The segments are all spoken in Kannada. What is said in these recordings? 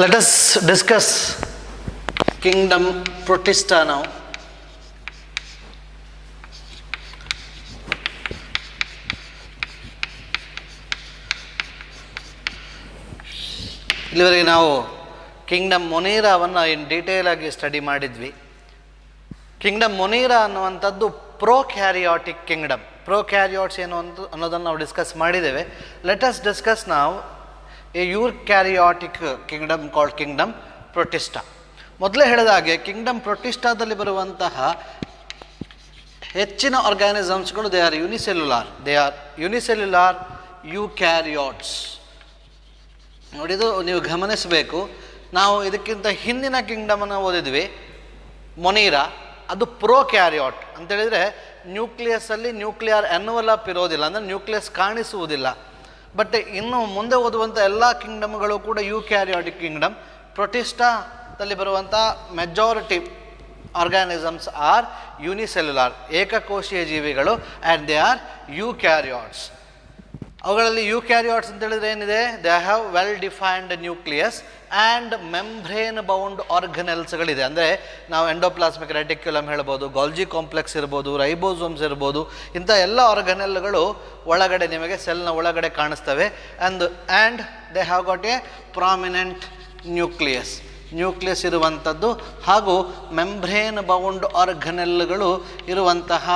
Let us discuss kingdom Protista now. ಇಲ್ಲಿವರೆಗೆ ನಾವು ಕಿಂಗ್ಡಮ್ ಮೊನೀರಾವನ್ನು ಇನ್ ಡೀಟೇಲ್ ಆಗಿ ಸ್ಟಡಿ ಮಾಡಿದ್ವಿ. ಕಿಂಗ್ಡಮ್ ಮೊನೀರಾ ಅನ್ನುವಂಥದ್ದು ಪ್ರೊಕ್ಯಾರಿಯಾಟಿಕ್ ಕಿಂಗ್ಡಮ್. ಪ್ರೊಕ್ಯಾರಿಯಾಟ್ಸ್ ಏನು ಅನ್ನೋದನ್ನು ನಾವು ಡಿಸ್ಕಸ್ ಮಾಡಿದ್ದೇವೆ. ಲೆಟ್ ಅಸ್ ಡಿಸ್ಕಸ್ ನಾವು a eukaryotic kingdom called kingdom Protista. ಮೊದಲೇ ಹೇಳಿದ ಹಾಗೆ ಕಿಂಗ್ಡಮ್ ಪ್ರೊಟಿಸ್ಟಾದಲ್ಲಿ ಬರುವಂತಹ ಹೆಚ್ಚಿನ ಆರ್ಗ್ಯಾನಿಸಮ್ಸ್ಗಳು ದೇ ಆರ್ ಯೂನಿಸೆಲ್ಯುಲಾರ್ ಯೂಕ್ಯಾರಿಯಾಟ್ಸ್. ನೋಡಿದು ನೀವು ಗಮನಿಸಬೇಕು. ನಾವು ಇದಕ್ಕಿಂತ ಹಿಂದಿನ ಕಿಂಗ್ಡಮನ್ನು ಓದಿದ್ವಿ ಮೊನೀರಾ, ಅದು ಪ್ರೊಕ್ಯಾರಿಯಾಟ್ ಅಂತೇಳಿದರೆ ನ್ಯೂಕ್ಲಿಯಸ್ಸಲ್ಲಿ ನ್ಯೂಕ್ಲಿಯರ್ ಎನ್ವಲಪ್ ಇರೋದಿಲ್ಲ, ಅಂದರೆ ನ್ಯೂಕ್ಲಿಯಸ್ ಕಾಣಿಸುವುದಿಲ್ಲ. ಬಟ್ ಇನ್ನು ಮುಂದೆ ಓದುವಂಥ ಎಲ್ಲ ಕಿಂಗ್ಡಮ್ಗಳು ಕೂಡ ಯೂಕ್ಯಾರಿಯಾಟಿಕ್ ಕಿಂಗ್ಡಮ್. ಪ್ರೊಟಿಸ್ಟಾದಲ್ಲಿ ಬರುವಂಥ ಮೆಜಾರಿಟಿ ಆರ್ಗ್ಯಾನಿಸಮ್ಸ್ ಆರ್ ಯೂನಿಸೆಲ್ಯುಲಾರ್, ಏಕಕೋಶೀಯ ಜೀವಿಗಳು, ಆ್ಯಂಡ್ ದೇ ಆರ್ ಯೂಕ್ಯಾರಿಯಾಟ್ಸ್. ಅವುಗಳಲ್ಲಿ ಯೂಕ್ಯಾರಿಯಾಟ್ಸ್ ಅಂತ ಹೇಳಿದ್ರೆ ಏನಿದೆ, they have well defined nucleus and membrane bound ಆರ್ಗನೆಲ್ಸ್ಗಳಿದೆ. ಅಂದರೆ ನಾವು ಎಂಡೋಪ್ಲಾಸ್ಮಿಕ್ ರೆಟಿಕ್ಯುಲಮ್ ಹೇಳ್ಬೋದು, ಗಾಲ್ಜಿ ಕಾಂಪ್ಲೆಕ್ಸ್ ಇರ್ಬೋದು, ರೈಬೋಸೋಮ್ಸ್ ಇರ್ಬೋದು. ಇಂಥ ಎಲ್ಲ ಆರ್ಗನೆಲ್ಗಳು ಒಳಗಡೆ ನಿಮಗೆ ಸೆಲ್ನ ಒಳಗಡೆ ಕಾಣಿಸ್ತವೆ. And they have got A prominent nucleus ಇರುವಂಥದ್ದು ಹಾಗೂ ಮೆಂಬ್ರೇನ್ ಬೌಂಡ್ ಆರ್ಗನೆಲ್ಗಳು ಇರುವಂತಹ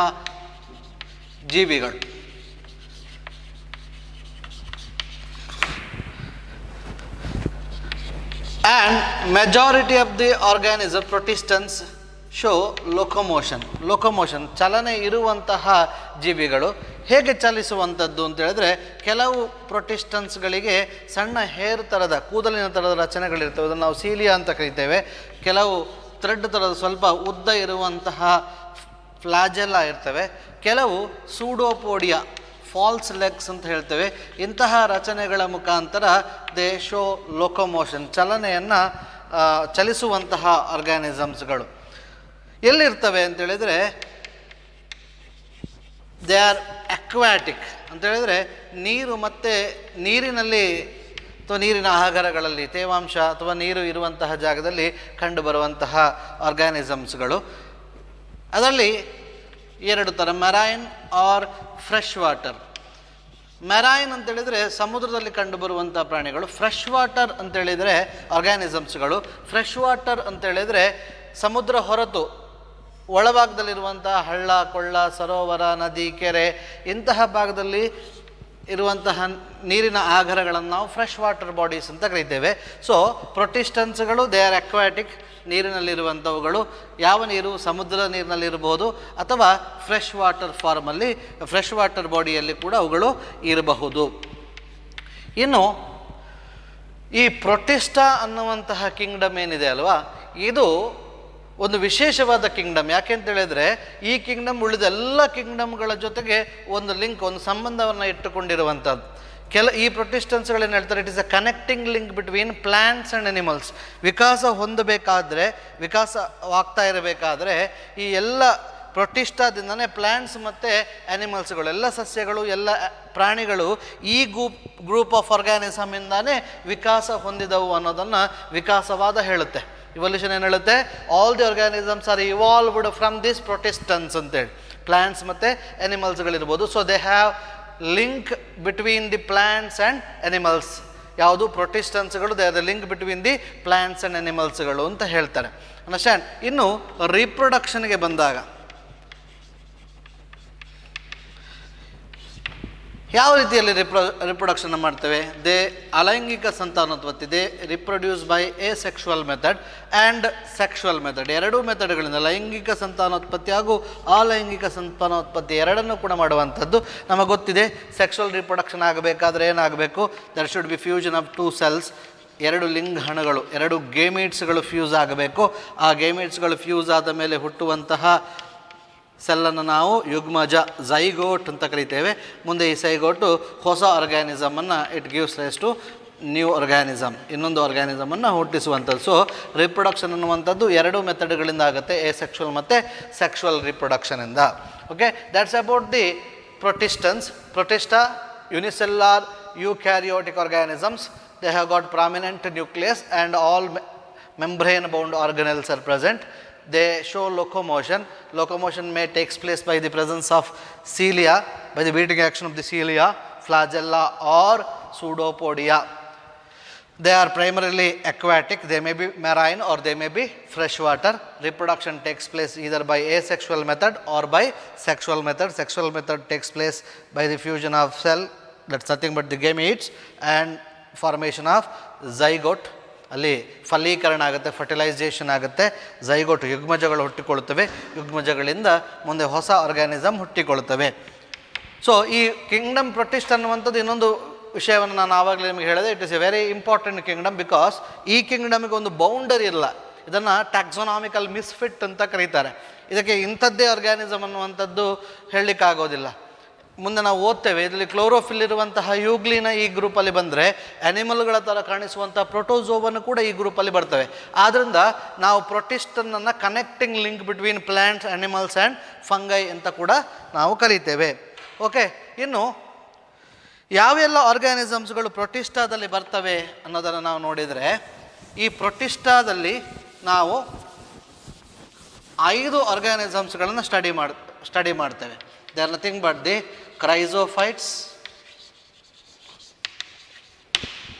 ಜೀವಿಗಳು. And majority of the organism protistans show locomotion, ಚಲನೆ ಇರುವಂತಹ ಜೀವಿಗಳು. ಹೇಗೆ ಚಲಿಸುವಂಥದ್ದು ಅಂತ ಹೇಳಿದ್ರೆ, ಕೆಲವು ಪ್ರೊಟಿಸ್ಟನ್ಸ್ಗಳಿಗೆ ಸಣ್ಣ ಹೇರ್ ಥರದ, ಕೂದಲಿನ ಥರದ ರಚನೆಗಳಿರ್ತವೆ, ಅದನ್ನು ನಾವು ಸೀಲಿಯಾ ಅಂತ ಕರಿತೇವೆ. ಕೆಲವು ಥ್ರೆಡ್ ಥರದ ಸ್ವಲ್ಪ ಉದ್ದ ಇರುವಂತಹ ಫ್ಲಾಜೆಲ್ಲ ಇರ್ತವೆ. ಕೆಲವು ಸೂಡೋಪೋಡಿಯಾ, ಫಾಲ್ಸ್ ಲೆಗ್ಸ್ ಅಂತ ಹೇಳ್ತೇವೆ. ಇಂತಹ ರಚನೆಗಳ ಮುಖಾಂತರ ದೇ ಶೋ ಲೊಕೊಮೋಷನ್, ಚಲಿಸುವಂತಹ ಆರ್ಗ್ಯಾನಿಸಮ್ಸ್ಗಳು ಎಲ್ಲಿರ್ತವೆ ಅಂತೇಳಿದರೆ, ದೇ ಆರ್ ಅಕ್ವಾಟಿಕ್ ಅಂತೇಳಿದರೆ ನೀರು ಮತ್ತು ನೀರಿನಲ್ಲಿ ಅಥವಾ ನೀರಿನ ಆಹಾರಗಳಲ್ಲಿ ತೇವಾಂಶ ಅಥವಾ ನೀರು ಇರುವಂತಹ ಜಾಗದಲ್ಲಿ ಕಂಡುಬರುವಂತಹ ಆರ್ಗ್ಯಾನಿಸಮ್ಸ್ಗಳು. ಅದರಲ್ಲಿ ಎರಡು ಥರ, marine or fresh water. Marine ಅಂತೇಳಿದರೆ ಸಮುದ್ರದಲ್ಲಿ ಕಂಡುಬರುವಂಥ ಪ್ರಾಣಿಗಳು. ಫ್ರೆಶ್ ವಾಟರ್ ಅಂತೇಳಿದರೆ ಆರ್ಗ್ಯಾನಿಸಮ್ಸ್ಗಳು. ಫ್ರೆಶ್ ವಾಟರ್ ಅಂತೇಳಿದರೆ ಸಮುದ್ರ ಹೊರತು ಒಳಭಾಗದಲ್ಲಿರುವಂಥ ಹಳ್ಳ ಕೊಳ್ಳ, ಸರೋವರ, ನದಿ, ಕೆರೆ ಇಂತಹ ಭಾಗದಲ್ಲಿ ಇರುವಂತಹ ನೀರಿನ ಆಗರಗಳನ್ನು ನಾವು ಫ್ರೆಶ್ ವಾಟರ್ ಬಾಡೀಸ್ ಅಂತ ಕರಿತೇವೆ. ಸೊ ಪ್ರೊಟಿಸ್ಟನ್ಸ್ಗಳು ದೇ ಆರ್ ಅಕ್ವಾಟಿಕ್, ನೀರಿನಲ್ಲಿರುವಂಥವುಗಳು. ಯಾವ ನೀರು? ಸಮುದ್ರ ನೀರಿನಲ್ಲಿರ್ಬೋದು ಅಥವಾ ಫ್ರೆಶ್ ವಾಟರ್ ಫಾರ್ಮಲ್ಲಿ, ಫ್ರೆಶ್ ವಾಟರ್ ಬಾಡಿಯಲ್ಲಿ ಕೂಡ ಅವುಗಳು ಇರಬಹುದು. ಇನ್ನು ಈ ಪ್ರೊಟಿಸ್ಟಾ ಅನ್ನುವಂತಹ ಕಿಂಗ್ಡಮ್ ಏನಿದೆ ಅಲ್ವಾ, ಇದು ಒಂದು ವಿಶೇಷವಾದ ಕಿಂಗ್ಡಮ್. ಯಾಕೆಂತೇಳಿದರೆ ಈ ಕಿಂಗ್ಡಮ್ ಉಳಿದ ಎಲ್ಲ ಕಿಂಗ್ಡಮ್ಗಳ ಜೊತೆಗೆ ಒಂದು ಲಿಂಕ್, ಒಂದು ಸಂಬಂಧವನ್ನು ಇಟ್ಟುಕೊಂಡಿರುವಂಥದ್ದು. ಈ ಪ್ರೊಟಿಸ್ಟನ್ಸ್ಗಳೇನು ಹೇಳ್ತಾರೆ, it is a connecting link between plants and animals. ವಿಕಾಸವಾಗ್ತಾ ಇರಬೇಕಾದ್ರೆ ಈ ಎಲ್ಲ ಪ್ರೊಟಿಸ್ಟಾದಿಂದನೇ ಪ್ಲ್ಯಾಂಟ್ಸ್ ಮತ್ತು ಅನಿಮಲ್ಸ್ಗಳು, ಎಲ್ಲ ಸಸ್ಯಗಳು, ಎಲ್ಲ ಪ್ರಾಣಿಗಳು ಈ ಗ್ರೂಪ್ ಆಫ್ ಆರ್ಗ್ಯಾನಿಸಮಿಂದಾನೇ ವಿಕಾಸ ಹೊಂದಿದವು ಅನ್ನೋದನ್ನು ವಿಕಾಸವಾದ ಹೇಳುತ್ತೆ. ಇವಲ್ಯೂಷನ್ ಏನು ಹೇಳುತ್ತೆ? All the organisms are evolved from this protistans ಅಂತೇಳಿ. ಪ್ಲ್ಯಾಂಟ್ಸ್ ಮತ್ತು ಅನಿಮಲ್ಸ್ಗಳಿರ್ಬೋದು. So they have link between the plants and animals. ಯಾವುದು? ಪ್ರೊಟಿಸ್ಟನ್ಸ್ಗಳು. They are the link between the plants and ಅನಿಮಲ್ಸ್ಗಳು ಅಂತ ಹೇಳ್ತಾರೆ. ಅಂಡರ್ಸ್ಟ್ಯಾಂಡ್? ಇನ್ನು ರೀಪ್ರೊಡಕ್ಷನ್ಗೆ ಬಂದಾಗ ಯಾವ ರೀತಿಯಲ್ಲಿ ರಿಪ್ರೊಡಕ್ಷನ್ ಮಾಡ್ತೇವೆ? ದೇ ಅಲೈಂಗಿಕ ಸಂತಾನೋತ್ಪತ್ತಿ, they reproduce by A sexual method and sexual method. ಎರಡೂ ಮೆಥಡ್ಗಳಿಂದ, ಲೈಂಗಿಕ ಸಂತಾನೋತ್ಪತ್ತಿ ಹಾಗೂ ಅಲೈಂಗಿಕ ಸಂತಾನೋತ್ಪತ್ತಿ ಎರಡನ್ನೂ ಕೂಡ ಮಾಡುವಂಥದ್ದು. ನಮಗೆ ಗೊತ್ತಿದೆ, ಸೆಕ್ಷುವಲ್ ರಿಪ್ರೊಡಕ್ಷನ್ ಆಗಬೇಕಾದ್ರೆ ಏನಾಗಬೇಕು? There should be fusion of two cells. ಎರಡು ಲಿಂಗಾಣುಗಳು, ಎರಡು ಗೇಮೀಟ್ಸ್ಗಳು ಫ್ಯೂಸ್ ಆಗಬೇಕು. ಆ ಗೇಮೀಟ್ಸ್ಗಳು ಫ್ಯೂಸ್ ಆದ ಮೇಲೆ ಹುಟ್ಟುವಂತಹ ಸೆಲ್ಲನ್ನು ನಾವು ಯುಗ್ಮಜ, ಝೈಗೋಟ್ ಅಂತ ಕರಿತೇವೆ. ಮುಂದೆ ಈ ಝೈಗೋಟು ಹೊಸ ಆರ್ಗ್ಯಾನಿಸಮನ್ನು it gives rise to new organism, ಇನ್ನೊಂದು ಆರ್ಗ್ಯಾನಿಸಮನ್ನು ಹುಟ್ಟಿಸುವಂಥದ್ದು. ಸೊ ರಿಪ್ರೊಡಕ್ಷನ್ ಅನ್ನುವಂಥದ್ದು ಎರಡೂ ಮೆಥಡ್ಗಳಿಂದ ಆಗುತ್ತೆ, ಎ ಸೆಕ್ಷುವಲ್ ಮತ್ತು ಸೆಕ್ಷುವಲ್ ರಿಪ್ರೊಡಕ್ಷನಿಂದ. Okay, that's about the protista, unicellular eukaryotic organisms. they have got prominent nucleus and all membrane bound organelles are present. They show locomotion. Locomotion may takes place by the presence of cilia, by the beating action of the cilia, flagella or pseudopodia. They are primarily aquatic. They may be marine or they may be freshwater. Reproduction takes place either by asexual method or by sexual method. Sexual method takes place by the fusion of cell, that's nothing but the gametes, and formation of zygote. ಅಲ್ಲಿ ಫಲೀಕರಣ ಆಗುತ್ತೆ, ಫರ್ಟಿಲೈಸೇಷನ್ ಆಗುತ್ತೆ, ಝೈಗೋಟ್ ಯುಗ್ಮಜಗಳು ಹುಟ್ಟಿಕೊಳ್ಳುತ್ತವೆ, ಯುಗ್ಮಜಗಳಿಂದ ಮುಂದೆ ಹೊಸ ಆರ್ಗ್ಯಾನಿಸಮ್ ಹುಟ್ಟಿಕೊಳ್ಳುತ್ತವೆ. ಸೊ ಈ ಕಿಂಗ್ಡಮ್ ಪ್ರೊಟಿಸ್ಟ್ ಅನ್ನುವಂಥದ್ದು ಇನ್ನೊಂದು ವಿಷಯವನ್ನು ನಾನು ಆವಾಗಲೇ ನಿಮಗೆ ಹೇಳಿದೆ. It is A very important Kingdom because ಈ ಕಿಂಗ್ಡಮ್ಗೆ ಒಂದು ಬೌಂಡರಿ ಇಲ್ಲ. ಇದನ್ನು ಟ್ಯಾಕ್ಸಾನಾಮಿಕಲ್ ಮಿಸ್ಫಿಟ್ ಅಂತ ಕರೀತಾರೆ. ಇದಕ್ಕೆ ಇಂಥದ್ದೇ ಆರ್ಗ್ಯಾನಿಸಮ್ ಅನ್ನುವಂಥದ್ದು ಹೇಳಲಿಕ್ಕಾಗೋದಿಲ್ಲ. ಮುಂದೆ ನಾವು ಓದ್ತೇವೆ, ಇದರಲ್ಲಿ ಕ್ಲೋರೋಫಿಲ್ ಇರುವಂತಹ ಯೂಗ್ಲಿನ ಈ ಗ್ರೂಪಲ್ಲಿ ಬಂದರೆ ಆ್ಯನಿಮಲ್ಗಳ ಥರ ಕಾಣಿಸುವಂಥ ಪ್ರೋಟೋಝೋವನ್ನು ಕೂಡ ಈ ಗ್ರೂಪಲ್ಲಿ ಬರ್ತವೆ. ಆದ್ದರಿಂದ ನಾವು ಪ್ರೊಟಿಸ್ಟನ್ನು connecting link between plants, animals and fungi ಅಂತ ಕೂಡ ನಾವು ಕರೀತೇವೆ. ಓಕೆ, ಇನ್ನು ಯಾವೆಲ್ಲ ಆರ್ಗ್ಯಾನಿಸಮ್ಸ್ಗಳು ಪ್ರೊಟಿಸ್ಟಾದಲ್ಲಿ ಬರ್ತವೆ ಅನ್ನೋದನ್ನು ನಾವು ನೋಡಿದರೆ, ಈ ಪ್ರೊಟಿಸ್ಟಾದಲ್ಲಿ ನಾವು 5 ಆರ್ಗ್ಯಾನಿಸಮ್ಸ್ಗಳನ್ನು ಸ್ಟಡಿ ಮಾಡ್ತೇವೆ. They are nothing but the chrysophytes,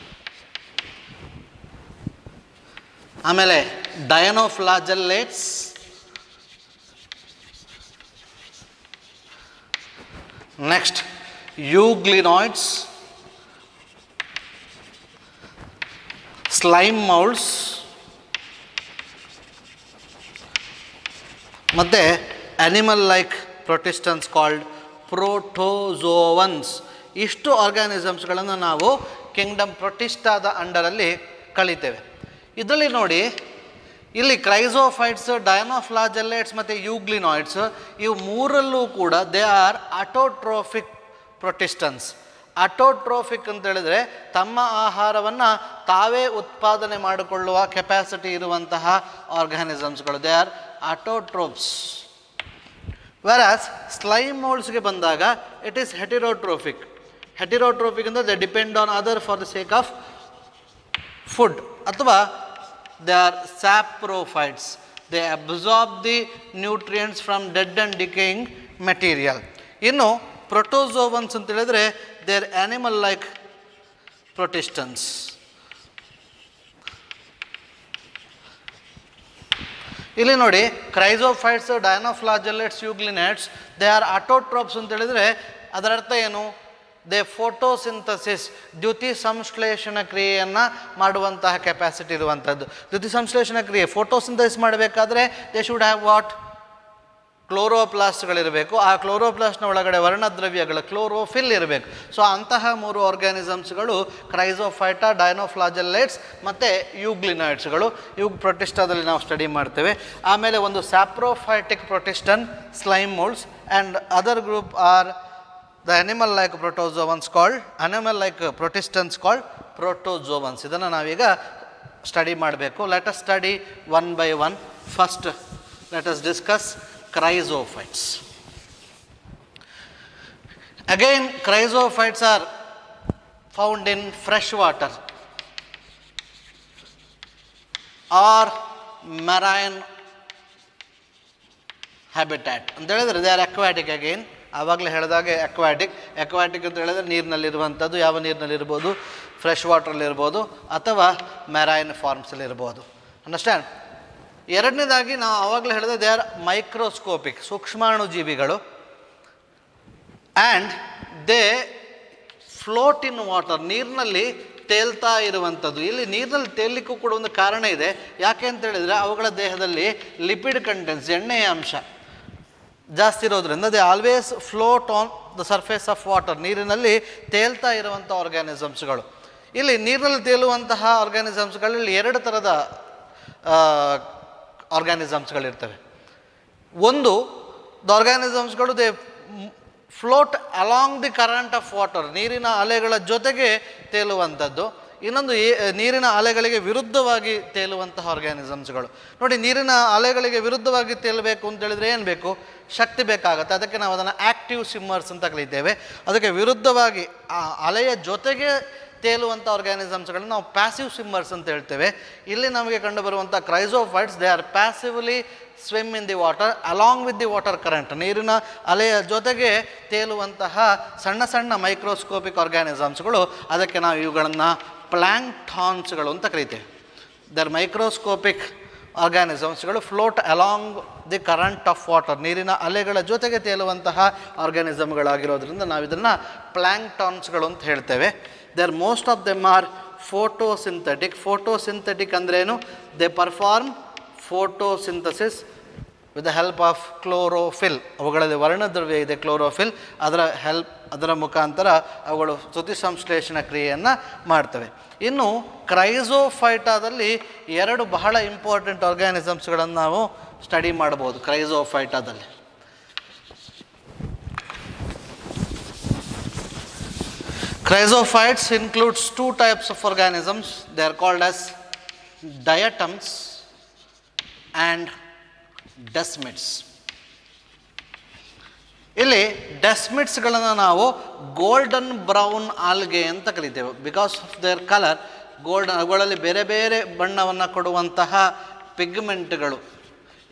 ಆಮೇಲೆ dinoflagellates, next euglenoids, slime molds ಮತ್ತು animal like protistans called protozoans. ಇಷ್ಟು ಆರ್ಗ್ಯಾನಿಸಮ್ಸ್ಗಳನ್ನು ನಾವು ಕಿಂಗ್ಡಮ್ ಪ್ರೊಟಿಸ್ಟಾದ ಅಂಡರಲ್ಲಿ ಕಳೀತೇವೆ. ಇದರಲ್ಲಿ ನೋಡಿ, ಇಲ್ಲಿ ಕ್ರೈಸೋಫೈಟ್ಸ್, ಡಯನೋಫ್ಲಾಜೆಲ್ಲೇಟ್ಸ್ ಮತ್ತು ಯೂಗ್ಲಿನಾಯ್ಡ್ಸ್, ಇವು ಮೂರಲ್ಲೂ ಕೂಡ ದೇ ಆರ್ ಅಟೋಟ್ರೋಫಿಕ್ ಪ್ರೊಟಿಸ್ಟನ್ಸ್. ಅಟೋಟ್ರೋಫಿಕ್ ಅಂತ ಹೇಳಿದರೆ ತಮ್ಮ ಆಹಾರವನ್ನು ತಾವೇ ಉತ್ಪಾದನೆ ಮಾಡಿಕೊಳ್ಳುವ ಕೆಪಾಸಿಟಿ ಇರುವಂತಹ ಆರ್ಗ್ಯಾನಿಸಮ್ಸ್ಗಳು. They are autotrophs. Versus slime ಮೋಲ್ಡ್ಸ್ಗೆ ಬಂದಾಗ ಇಟ್ ಈಸ್ ಹೆಟಿರೋಟ್ರೋಫಿಕ್. ಹೆಟಿರೋಟ್ರೋಫಿಕ್ ಅಂದರೆ they depend on other for the sake of food, ಅಥವಾ they are saprophytes. They absorb the nutrients from dead and decaying material. ಇನ್ನು ಪ್ರೋಟೋಝೋವನ್ಸ್ ಅಂತ ಹೇಳಿದರೆ they are animal like protistans. ಇಲ್ಲಿ ನೋಡಿ, ಕ್ರೈಸೋಫೈಟ್ಸ್, ಡಯನೋಫ್ಲಾಜೆಲ್ಲೇಟ್ಸ್, ಯೂಗ್ಲಿನೇಟ್ಸ್, ದೇ ಆರ್ ಅಟೋಟ್ರೋಪ್ಸ್ ಅಂತ ಹೇಳಿದರೆ ಅದರ ಅರ್ಥ ಏನು? ದೇ ಫೋಟೋಸಿಂಥಸಿಸ್, ದ್ಯುತಿ ಸಂಶ್ಲೇಷಣ ಕ್ರಿಯೆಯನ್ನು ಮಾಡುವಂತಹ ಕೆಪಾಸಿಟಿ ಇರುವಂಥದ್ದು. ದ್ಯುತಿ ಸಂಶ್ಲೇಷಣ ಕ್ರಿಯೆ, ಫೋಟೋಸಿಂಥಸಿಸ್ ಮಾಡಬೇಕಾದ್ರೆ ದೇ ಶುಡ್ ಹ್ಯಾವ್ ವಾಟ್? ಕ್ಲೋರೋಪ್ಲಾಸ್ಟ್ಗಳಿರಬೇಕು. ಆ ಕ್ಲೋರೋಪ್ಲಾಸ್ಟ್ನ ಒಳಗಡೆ ವರ್ಣದ್ರವ್ಯಗಳ ಕ್ಲೋರೋಫಿಲ್ ಇರಬೇಕು. ಸೊ ಅಂತಹ 3 ಆರ್ಗ್ಯಾನಿಸಮ್ಸ್ಗಳು ಕ್ರೈಸೋಫೈಟಾ, ಡಯನೋಫ್ಲಾಜೆಲ್ಲೇಟ್ಸ್ ಮತ್ತು ಯೂಗ್ಲಿನಾಯ್ಡ್ಸ್ಗಳು. ಇವು ಪ್ರೊಟಿಸ್ಟಾದಲ್ಲಿ ನಾವು ಸ್ಟಡಿ ಮಾಡ್ತೇವೆ. ಆಮೇಲೆ ಒಂದು saprophytic protistan, slime moulds, and other group are the animal like protozoans called, animal like protistans called protozoans. ಇದನ್ನು ನಾವೀಗ ಸ್ಟಡಿ ಮಾಡಬೇಕು. Let us study one by one. First let us discuss chrysophytes. Again, chrysophytes are found in fresh water or marine habitat. ಅಂತ ಹೇಳಿದ್ರೆ ದೇ ಆರ್ ಅಕ್ವಾಟಿಕ್. ಅಗೇನ್ ಆವಾಗಲೇ ಹೇಳಿದಾಗೆ ಅಕ್ವಾಟಿಕ್. ಅಕ್ವಾಟಿಕ್ ಅಂತ ಹೇಳಿದ್ರೆ ನೀರಿನಲ್ಲಿರುವಂಥದ್ದು. ಯಾವ ನೀರಿನಲ್ಲಿರ್ಬೋದು? ಫ್ರೆಶ್ ವಾಟ್ರಲ್ಲಿರ್ಬೋದು ಅಥವಾ ಮೆರೈನ್ ಫಾರ್ಮ್ಸಲ್ಲಿರ್ಬೋದು. ಅಂಡರ್ಸ್ಟ್ಯಾಂಡ್? ಎರಡನೇದಾಗಿ ನಾವು ಆವಾಗಲೇ ಹೇಳಿದೆ ದೇ ಆರ್ ಮೈಕ್ರೋಸ್ಕೋಪಿಕ್, ಸೂಕ್ಷ್ಮಾಣುಜೀವಿಗಳು. And they float in water, ನೀರಿನಲ್ಲಿ ತೇಲ್ತಾ ಇರುವಂಥದ್ದು. ಇಲ್ಲಿ ನೀರಿನಲ್ಲಿ ತೇಲಿಕ್ಕೂ ಕೂಡ ಒಂದು ಕಾರಣ ಇದೆ. ಯಾಕೆ ಅಂತ ಹೇಳಿದರೆ ಅವುಗಳ ದೇಹದಲ್ಲಿ ಲಿಪಿಡ್ ಕಂಟೆಂಟ್ಸ್, ಎಣ್ಣೆಯ ಅಂಶ ಜಾಸ್ತಿ ಇರೋದ್ರಿಂದ they always float on the surface of water, ನೀರಿನಲ್ಲಿ ತೇಲ್ತಾ ಇರುವಂಥ ಆರ್ಗ್ಯಾನಿಸಮ್ಸ್ಗಳು. ಇಲ್ಲಿ ನೀರಿನಲ್ಲಿ ತೇಲುವಂತಹ ಆರ್ಗ್ಯಾನಿಸಮ್ಸ್ಗಳಲ್ಲಿ 2 ಥರದ ಆರ್ಗ್ಯಾನಿಸಮ್ಸ್ಗಳಿರ್ತವೆ. ಒಂದು, ದ ಆರ್ಗ್ಯಾನಿಸಮ್ಸ್ಗಳು they float along the current of water, ನೀರಿನ ಅಲೆಗಳ ಜೊತೆಗೆ ತೇಲುವಂಥದ್ದು. ಇನ್ನೊಂದು, ನೀರಿನ ಅಲೆಗಳಿಗೆ ವಿರುದ್ಧವಾಗಿ ತೇಲುವಂತಹ ಆರ್ಗ್ಯಾನಿಸಮ್ಸ್ಗಳು. ನೋಡಿ, ನೀರಿನ ಅಲೆಗಳಿಗೆ ವಿರುದ್ಧವಾಗಿ ತೇಲಬೇಕು ಅಂತ ಹೇಳಿದರೆ ಏನು ಬೇಕು? ಶಕ್ತಿ ಬೇಕಾಗುತ್ತೆ. ಅದಕ್ಕೆ ನಾವು ಅದನ್ನು ಆ್ಯಕ್ಟಿವ್ ಸ್ವಿಮ್ಮರ್ಸ್ ಅಂತ ಕರೀತೇವೆ. ಅದಕ್ಕೆ ವಿರುದ್ಧವಾಗಿ ಆ ಅಲೆಯ ಜೊತೆಗೆ ತೇಲುವಂಥ ಆರ್ಗ್ಯಾನಿಸಮ್ಸ್ಗಳನ್ನ ನಾವು ಪ್ಯಾಸಿವ್ ಸ್ವಿಮ್ಮರ್ಸ್ ಅಂತ ಹೇಳ್ತೇವೆ. ಇಲ್ಲಿ ನಮಗೆ ಕಂಡುಬರುವಂಥ chrysophytes, they are passively swim in the water along with the water current. ನೀರಿನ ಅಲೆಯ ಜೊತೆಗೆ ತೇಲುವಂತಹ ಸಣ್ಣ ಸಣ್ಣ ಮೈಕ್ರೋಸ್ಕೋಪಿಕ್ ಆರ್ಗ್ಯಾನಿಸಮ್ಸ್ಗಳು, ಅದಕ್ಕೆ ನಾವು ಇವುಗಳನ್ನು ಪ್ಲ್ಯಾಂಕ್ಟಾನ್ಸ್ಗಳು ಅಂತ ಕರಿತೇವೆ. ದರ್ ಮೈಕ್ರೋಸ್ಕೋಪಿಕ್ ಆರ್ಗ್ಯಾನಿಸಮ್ಸ್ಗಳು float along the current of water, ನೀರಿನ ಅಲೆಗಳ ಜೊತೆಗೆ ತೇಲುವಂತಹ ಆರ್ಗ್ಯಾನಿಸಮ್ಗಳಾಗಿರೋದ್ರಿಂದ ನಾವು ಇದನ್ನು ಪ್ಲ್ಯಾಂಕ್ಟಾನ್ಸ್ಗಳು ಅಂತ ಹೇಳ್ತೇವೆ. There most of them are photosynthetic. Photosynthetic ಅಂದ್ರೇನು? They perform photosynthesis with the help of chlorophyll. ಅವುಗಳಲ್ಲಿ ವರ್ಣದ್ರವ್ಯ ಇದೆ ಕ್ಲೋರೋಫಿಲ್, ಅದರ ಮುಖಾಂತರ ಅವುಗಳು ಸ್ತುತಿ ಸಂಶ್ಲೇಷಣ ಕ್ರಿಯೆಯನ್ನು ಮಾಡ್ತವೆ. ಇನ್ನು ಕ್ರೈಸೋಫೈಟಾದಲ್ಲಿ 2 ಬಹಳ ಇಂಪಾರ್ಟೆಂಟ್ ಆರ್ಗ್ಯಾನಿಸಮ್ಸ್ಗಳನ್ನು ನಾವು ಸ್ಟಡಿ ಮಾಡ್ಬೋದು. ಕ್ರೈಸೋಫೈಟಾದಲ್ಲಿ Chrysophytes includes 2 types of organisms. They are called as diatoms and desmids. ಇಲ್ಲಿ ಡೆಸ್ಮಿಡ್ಸ್ಗಳನ್ನು ನಾವು ಗೋಲ್ಡನ್ ಬ್ರೌನ್ ಆಲ್ಗೆ ಅಂತ ಕರಿತೇವೆ. Because of their colour golden, ಅವುಗಳಲ್ಲಿ ಬೇರೆ ಬೇರೆ ಬಣ್ಣವನ್ನು ಕೊಡುವಂತಹ ಪಿಗ್ಮೆಂಟ್ಗಳು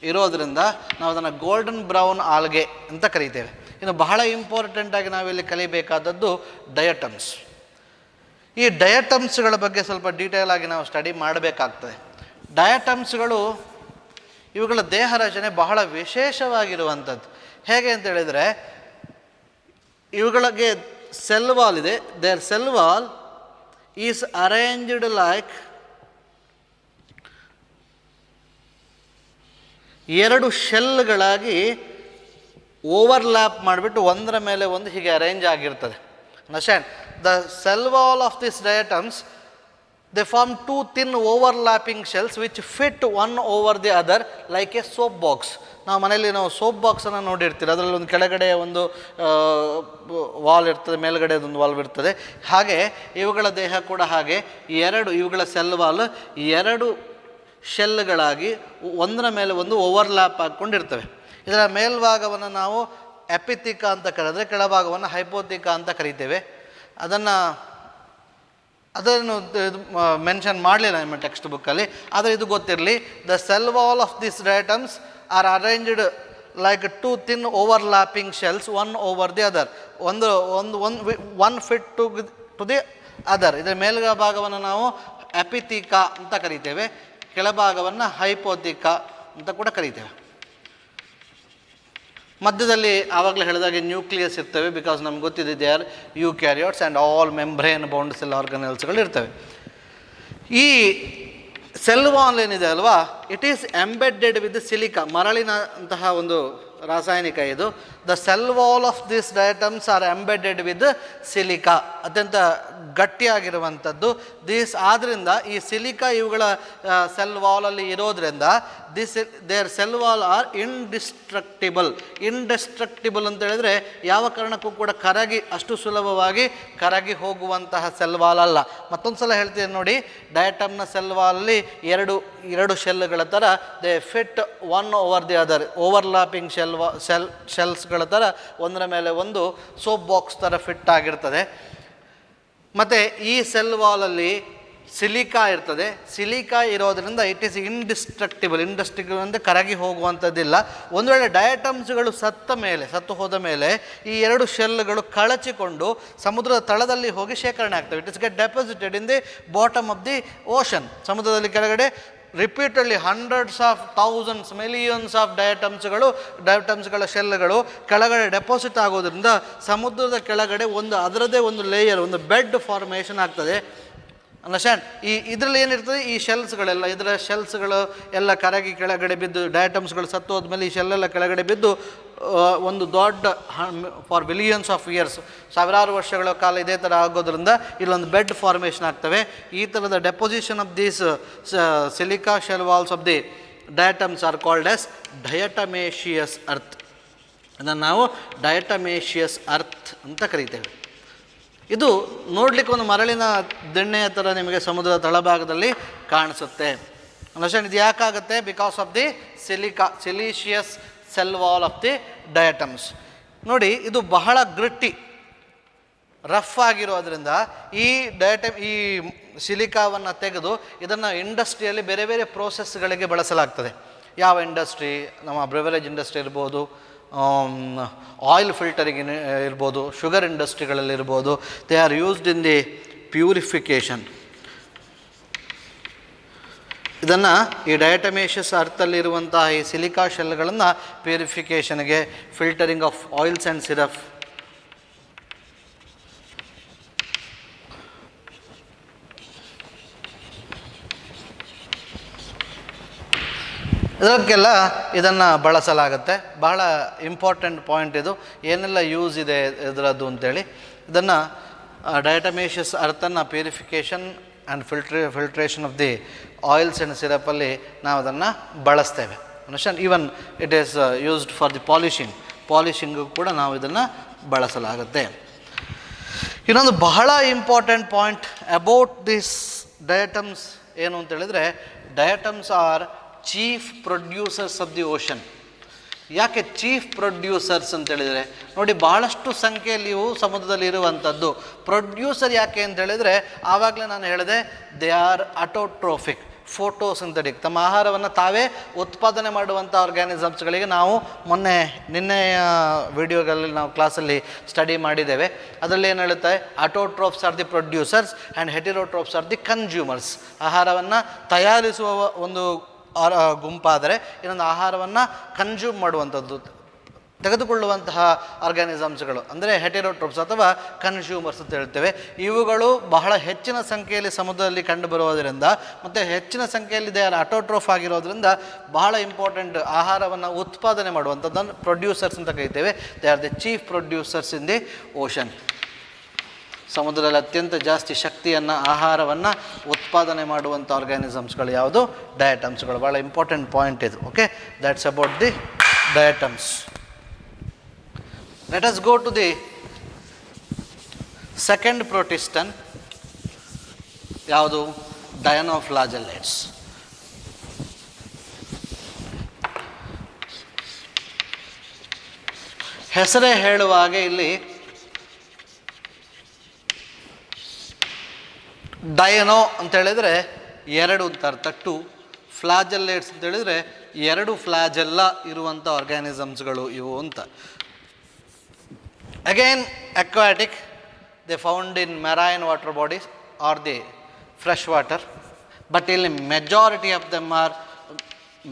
ಇರೋದರಿಂದ ನಾವು ಅದನ್ನು ಗೋಲ್ಡನ್ ಬ್ರೌನ್ ಆಲ್ಗೆ ಅಂತ ಕರಿತೇವೆ. ಇನ್ನು ಬಹಳ ಇಂಪಾರ್ಟೆಂಟಾಗಿ ನಾವಿಲ್ಲಿ ಕಲಿಬೇಕಾದದ್ದು ಡಯಟಮ್ಸ್. ಈ ಡಯಟಮ್ಸ್ಗಳ ಬಗ್ಗೆ ಸ್ವಲ್ಪ ಡೀಟೇಲ್ ಆಗಿ ನಾವು ಸ್ಟಡಿ ಮಾಡಬೇಕಾಗ್ತದೆ. ಡಯಟಮ್ಸ್ಗಳು ಇವುಗಳ ದೇಹ ರಚನೆ ಬಹಳ ವಿಶೇಷವಾಗಿರುವಂಥದ್ದು. ಹೇಗೆ ಅಂತ ಹೇಳಿದರೆ, ಇವುಗಳಿಗೆ ಸೆಲ್ ವಾಲ್ ಇದೆ. Their cell wall is arranged like 2 ಶೆಲ್ಗಳಾಗಿ ಓವರ್ಲ್ಯಾಪ್ ಮಾಡಿಬಿಟ್ಟು ಒಂದರ ಮೇಲೆ ಒಂದು ಹೀಗೆ ಅರೇಂಜ್ ಆಗಿರ್ತದೆ. Understand? The cell wall of this diatoms, they form 2 thin overlapping shells which fit one over the other like a soap box. ನಾವು ಮನೆಯಲ್ಲಿ ಸೋಪ್ ಬಾಕ್ಸನ್ನು ನೋಡಿರ್ತೀವಿ. ಅದರಲ್ಲಿ ಒಂದು ಕೆಳಗಡೆ ಒಂದು ವಾಲ್ ಇರ್ತದೆ, ಮೇಲ್ಗಡೆ ಒಂದು ವಾಲ್ವ್ ಇರ್ತದೆ. ಹಾಗೆ ಇವುಗಳ ದೇಹ ಕೂಡ ಹಾಗೆ ಇವುಗಳ ಸೆಲ್ ವಾಲ್ 2 ಶೆಲ್ಗಳಾಗಿ ಒಂದರ ಮೇಲೆ ಒಂದು ಓವರ್ಲ್ಯಾಪ್ ಹಾಕ್ಕೊಂಡಿರ್ತವೆ. ಇದರ ಮೇಲ್ಭಾಗವನ್ನು ನಾವು ಎಪಿಥಿಕಾ ಅಂತ ಕರೆದರೆ, ಕೆಳಭಾಗವನ್ನು ಹೈಪೋಥಿಕಾ ಅಂತ ಕರಿತೇವೆ. ಅದನ್ನು ಮೆನ್ಷನ್ ಮಾಡಲಿಲ್ಲ ನಿಮ್ಮ ಟೆಕ್ಸ್ಟ್ ಬುಕ್ಕಲ್ಲಿ, ಆದರೆ ಇದು ಗೊತ್ತಿರಲಿ. The cell wall of this diatoms are arranged like 2 thin overlapping shells one over the other. one fit to the other. ಇದರ ಮೇಲ್ಭಾಗವನ್ನು ನಾವು ಎಪಿಥಿಕಾ ಅಂತ ಕರಿತೇವೆ, ಕೆಳಭಾಗವನ್ನು ಹೈಪೋಥಿಕಾ ಅಂತ ಕೂಡ ಕರಿತೇವೆ. ಮಧ್ಯದಲ್ಲಿ ಆವಾಗಲೇ ಹೇಳಿದಾಗೆ ನ್ಯೂಕ್ಲಿಯಸ್ ಇರ್ತವೆ. ಬಿಕಾಸ್ ನಮ್ಗೆ ಗೊತ್ತಿದೆ they are eukaryotes and all membrane bound cell ಆರ್ಗನಲ್ಸ್ಗಳು ಇರ್ತವೆ. ಈ ಸೆಲ್ ವಾಲ್ ಏನಿದೆ ಅಲ್ವಾ, it is embedded with silica. ಮರಳಿನ ಅಂತಹ ಒಂದು ರಾಸಾಯನಿಕ ಇದು. The cell wall of this diatoms are embedded with silica. ಅತ್ಯಂತ ಗಟ್ಟಿಯಾಗಿರುವಂಥದ್ದು. ಆದ್ದರಿಂದ ಈ ಸಿಲಿಕಾ ಇವುಗಳ ಸೆಲ್ ವಾಲಲ್ಲಿ ಇರೋದ್ರಿಂದ their cell wall are indestructible ಅಂತ ಹೇಳಿದ್ರೆ ಯಾವ ಕಾರಣಕ್ಕೂ ಕೂಡ ಅಷ್ಟು ಸುಲಭವಾಗಿ ಕರಗಿ ಹೋಗುವಂತಹ ಸೆಲ್ ವಾಲ್ ಅಲ್ಲ. ಮತ್ತೊಂದು ಸಲ ಹೇಳ್ತೀನಿ ನೋಡಿ, ಡಯಟಮ್ನ ಸೆಲ್ ವಾಲಲ್ಲಿ 2 ಶೆಲ್ಗಳ ಥರ they fit one over the other, overlapping ಶೆಲ್ಸ್ಗಳ ಥರ ಒಂದರ ಮೇಲೆ ಒಂದು ಸೋಪ್ ಬಾಕ್ಸ್ ಥರ ಫಿಟ್ ಆಗಿರ್ತದೆ. ಮತ್ತು ಈ ಸೆಲ್ ವಾಲಲ್ಲಿ ಸಿಲಿಕಾ ಇರ್ತದೆ. ಸಿಲಿಕಾ ಇರೋದರಿಂದ ಇಟ್ ಈಸ್ ಇಂಡಿಸ್ಟ್ರಕ್ಟಿಬಲ್ ಅಂದರೆ ಕರಗಿ ಹೋಗುವಂಥದ್ದಿಲ್ಲ. ಒಂದು ವೇಳೆ ಡಯಟಮ್ಸ್ಗಳು ಸತ್ತು ಹೋದ ಮೇಲೆ ಈ 2 ಶೆಲ್ಗಳು ಕಳಚಿಕೊಂಡು ಸಮುದ್ರದ ತಳದಲ್ಲಿ ಹೋಗಿ ಶೇಖರಣೆ ಆಗ್ತವೆ. It is get deposited in the bottom of the ocean. ಸಮುದ್ರದಲ್ಲಿ ಕೆಳಗಡೆ repeatedly hundreds of thousands millions of ಡಯಟಮ್ಸ್ಗಳ ಶೆಲ್ಗಳು ಕೆಳಗಡೆ ಡೆಪಾಸಿಟ್ ಆಗೋದ್ರಿಂದ ಸಮುದ್ರದ ಕೆಳಗಡೆ ಅದರದ್ದೇ ಒಂದು ಲೇಯರ್, ಒಂದು ಬೆಡ್ ಫಾರ್ಮೇಷನ್ ಆಗ್ತದೆ. ಅಂಡರ್ಸ್ಟ್ಯಾಂಡ್? ಇದರಲ್ಲಿ ಏನಿರ್ತದೆ, ಈ ಇದರ ಶೆಲ್ಸ್ಗಳು ಎಲ್ಲ ಕರಗಿ ಕೆಳಗಡೆ ಬಿದ್ದು, ಡಯಟಮ್ಸ್ಗಳು ಸತ್ತು ಹೋದ್ಮೇಲೆ ಈ ಶೆಲ್ಲೆಲ್ಲ ಕೆಳಗಡೆ ಬಿದ್ದು ಒಂದು ದೊಡ್ಡ ಫಾರ್ ಬಿಲಿಯನ್ಸ್ ಆಫ್ ಇಯರ್ಸ್, ಸಾವಿರಾರು ವರ್ಷಗಳ ಕಾಲ ಇದೇ ಥರ ಆಗೋದ್ರಿಂದ ಇಲ್ಲೊಂದು ಬೆಡ್ ಫಾರ್ಮೇಷನ್ ಆಗ್ತವೆ. ಈ ಥರದ deposition of these silica shell walls of the diatoms are called as diatomaceous earth. ಅದನ್ನು ನಾವು ಡಯಟಮೇಷಿಯಸ್ ಅರ್ತ್ ಅಂತ ಕರಿತೇವೆ. ಇದು ನೋಡಲಿಕ್ಕೆ ಒಂದು ಮರಳಿನ ದಿಣ್ಣೆಯ ಥರ ನಿಮಗೆ ಸಮುದ್ರದ ತಳಭಾಗದಲ್ಲಿ ಕಾಣಿಸುತ್ತೆ. ಅಂಡರ್ಸ್ಟ್ಯಾಂಡ್? ಇದು ಯಾಕಾಗುತ್ತೆ? Because of the siliceous cell wall of the diatoms. ನೋಡಿ, ಇದು ಬಹಳ ಗಟ್ಟಿ. ರಫ್ ಆಗಿರೋದ್ರಿಂದ ಈ ಈ ಸಿಲಿಕಾವನ್ನು ತೆಗೆದು ಇದನ್ನು ಇಂಡಸ್ಟ್ರಿಯಲ್ಲಿ ಬೇರೆ ಬೇರೆ ಪ್ರೋಸೆಸ್ಗಳಿಗೆ ಬಳಸಲಾಗ್ತದೆ. ಯಾವ ಇಂಡಸ್ಟ್ರಿ? ನಮ್ಮ ಬ್ರೆವರೇಜ್ ಇಂಡಸ್ಟ್ರಿ ಇರ್ಬೋದು, ಆಯಿಲ್ ಫಿಲ್ಟರಿಂಗ್ ಇರ್ಬೋದು, ಶುಗರ್ ಇಂಡಸ್ಟ್ರಿಗಳಲ್ಲಿರ್ಬೋದು. They are used in the purification. ಇದನ್ನು ಈ ಡಯಟಮೇಷಿಯಸ್ ಅರ್ಥಲ್ಲಿರುವಂತಹ ಈ ಸಿಲಿಕಾ ಶೆಲ್ಗಳನ್ನು ಪ್ಯೂರಿಫಿಕೇಷನ್ಗೆ, filtering of oils and syrup, ಇದಕ್ಕೆಲ್ಲ ಇದನ್ನು ಬಳಸಲಾಗುತ್ತೆ. ಬಹಳ ಇಂಪಾರ್ಟೆಂಟ್ ಪಾಯಿಂಟ್ ಇದು. ಏನೆಲ್ಲ ಯೂಸ್ ಇದೆ ಇದರದ್ದು ಅಂತೇಳಿ. ಇದನ್ನು ಡಯಟಮೇಷಿಯಸ್ ಅರ್ಥನ್ನು purification and filtration of the oils and ಸಿರಪಲ್ಲಿ ನಾವು ಅದನ್ನು ಬಳಸ್ತೇವೆ. Understand? Even it is used for the polishing ಕೂಡ ನಾವು ಇದನ್ನು ಬಳಸಲಾಗುತ್ತೆ. ಇನ್ನೊಂದು ಬಹಳ important point about this diatoms ಏನು ಅಂತೇಳಿದರೆ, diatoms are chief producers of the ocean. ಯಾಕೆ ಚೀಫ್ ಪ್ರೊಡ್ಯೂಸರ್ಸ್ ಅಂತೇಳಿದರೆ, ನೋಡಿ ಭಾಳಷ್ಟು ಸಂಖ್ಯೆಯಲ್ಲಿ ಇವು ಸಮುದ್ರದಲ್ಲಿ ಇರುವಂಥದ್ದು. ಪ್ರೊಡ್ಯೂಸರ್ ಯಾಕೆ ಅಂತೇಳಿದರೆ, ಆವಾಗಲೇ ನಾನು ಹೇಳಿದೆ, ದೇ ಆರ್ ಅಟೋಟ್ರೋಫಿಕ್, ಫೋಟೋಸಿಂಥೆಟಿಕ್. ತಮ್ಮ ಆಹಾರವನ್ನು ತಾವೇ ಉತ್ಪಾದನೆ ಮಾಡುವಂಥ ಆರ್ಗ್ಯಾನಿಸಮ್ಸ್ಗಳಿಗೆ ನಾವು ನಿನ್ನೆಯ ವಿಡಿಯೋಗಳಲ್ಲಿ ನಾವು ಕ್ಲಾಸಲ್ಲಿ ಸ್ಟಡಿ ಮಾಡಿದ್ದೇವೆ. ಅದರಲ್ಲಿ ಏನು ಹೇಳುತ್ತೆ, autotrophs are the producers and heterotrophs are the consumers. ಆಹಾರವನ್ನು ತಯಾರಿಸುವ ಒಂದು ಗುಂಪಾದರೆ, ಇನ್ನೊಂದು ಆಹಾರವನ್ನು ಕನ್ಸ್ಯೂಮ್ ಮಾಡುವಂಥದ್ದು, ತೆಗೆದುಕೊಳ್ಳುವಂತಹ ಆರ್ಗ್ಯಾನಿಸಮ್ಸ್ಗಳು ಅಂದರೆ ಹೆಟೆರೋಟ್ರೋಪ್ಸ್ ಅಥವಾ ಕನ್ಸ್ಯೂಮರ್ಸ್ ಅಂತ ಹೇಳ್ತೇವೆ. ಇವುಗಳು ಬಹಳ ಹೆಚ್ಚಿನ ಸಂಖ್ಯೆಯಲ್ಲಿ ಸಮುದ್ರದಲ್ಲಿ ಕಂಡುಬರುವುದರಿಂದ ಮತ್ತು ಹೆಚ್ಚಿನ ಸಂಖ್ಯೆಯಲ್ಲಿ ದೇ ಆರ್ ಅಟೋಟ್ರೋಫ್ ಆಗಿರೋದ್ರಿಂದ ಬಹಳ ಇಂಪಾರ್ಟೆಂಟ್. ಆಹಾರವನ್ನು ಉತ್ಪಾದನೆ ಮಾಡುವಂಥದ್ದನ್ನು ಪ್ರೊಡ್ಯೂಸರ್ಸ್ ಅಂತ ಕರಿತೇವೆ. They are the chief producers in the ocean. ಸಮುದ್ರದಲ್ಲಿ ಅತ್ಯಂತ ಜಾಸ್ತಿ ಶಕ್ತಿಯನ್ನು, ಆಹಾರವನ್ನು ಉತ್ಪಾದನೆ ಮಾಡುವಂಥ ಆರ್ಗ್ಯಾನಿಸಮ್ಸ್ಗಳು ಯಾವುದು? ಡಯಟಮ್ಸ್ಗಳು. ಭಾಳ ಇಂಪಾರ್ಟೆಂಟ್ ಪಾಯಿಂಟ್ ಇದು. Okay, that's about the diatoms. Let us go to the second protistan. ಯಾವುದು? ಡಯನೋಫ್ಲಾಜೆಲ್ಲೇಟ್ಸ್. ಹೆಸರೇ ಹೇಳುವ ಹಾಗೆ ಇಲ್ಲಿ ಡಯನೋ ಅಂತೇಳಿದರೆ ಎರಡು ಅಂತ ಅರ್ಥ, ಟು. ಫ್ಲಾಜೆಲ್ಲೇಟ್ಸ್ ಅಂತೇಳಿದರೆ ಎರಡು ಫ್ಲಾಜೆಲ್ಲ ಇರುವಂಥ ಆರ್ಗ್ಯಾನಿಸಮ್ಸ್ಗಳು ಇವು ಅಂತ. Again aquatic, they found in marine water bodies are the fresh water, but ಇಲ್ಲಿ majority of them are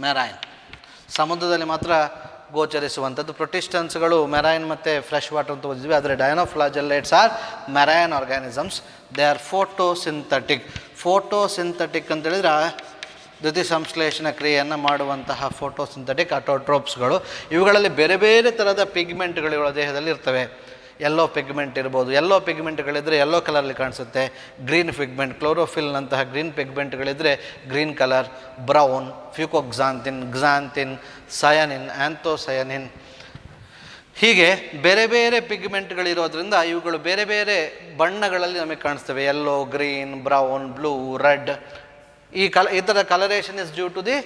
marine. ಸಮುದ್ರದಲ್ಲಿ ಮಾತ್ರ ಗೋಚರಿಸುವಂಥದ್ದು. ಪ್ರೊಟಿಸ್ಟನ್ಸ್ಗಳು ಮೆರೈನ್ ಮತ್ತು ಫ್ರೆಶ್ ವಾಟರ್ ಅಂತ ಓದಿದ್ವಿ. ಆದರೆ dinoflagellates are marine organisms. They are photosynthetic. Photosynthetic ಅಂತೇಳಿದ್ರೆ ದ್ಯುತಿ ಸಂಶ್ಲೇಷಣ ಕ್ರಿಯೆಯನ್ನು ಮಾಡುವಂತಹ ಫೋಟೋಸಿಂಥೆಟಿಕ್ ಅಟೋಟ್ರೋಪ್ಸ್ಗಳು. ಇವುಗಳಲ್ಲಿ ಬೇರೆ ಬೇರೆ ಥರದ ಪಿಗ್ಮೆಂಟ್ಗಳು ಇವಳ ದೇಹದಲ್ಲಿ ಇರ್ತವೆ. ಯೆಲ್ಲೋ ಪಿಗ್ಮೆಂಟ್ ಇರ್ಬೋದು. ಯೆಲ್ಲೋ ಪಿಗ್ಮೆಂಟ್ಗಳಿದ್ದರೆ ಯೆಲ್ಲೋ ಕಲರ್ಲಿ ಕಾಣಿಸುತ್ತೆ. ಗ್ರೀನ್ ಪಿಗ್ಮೆಂಟ್, ಕ್ಲೋರೋಫಿಲ್ನಂತಹ ಗ್ರೀನ್ ಪಿಗ್ಮೆಂಟ್ಗಳಿದ್ದರೆ green colour. Brown, fucoxanthin, xanthin, cyanin, anthocyanin, ಹೀಗೆ ಬೇರೆ ಬೇರೆ ಪಿಗ್ಮೆಂಟ್ಗಳಿರೋದ್ರಿಂದ ಇವುಗಳು ಬೇರೆ ಬೇರೆ ಬಣ್ಣಗಳಲ್ಲಿ ನಮಗೆ ಕಾಣಿಸ್ತವೆ. Yellow, green, brown, blue, red. ಈ ಥರ colouration is due to the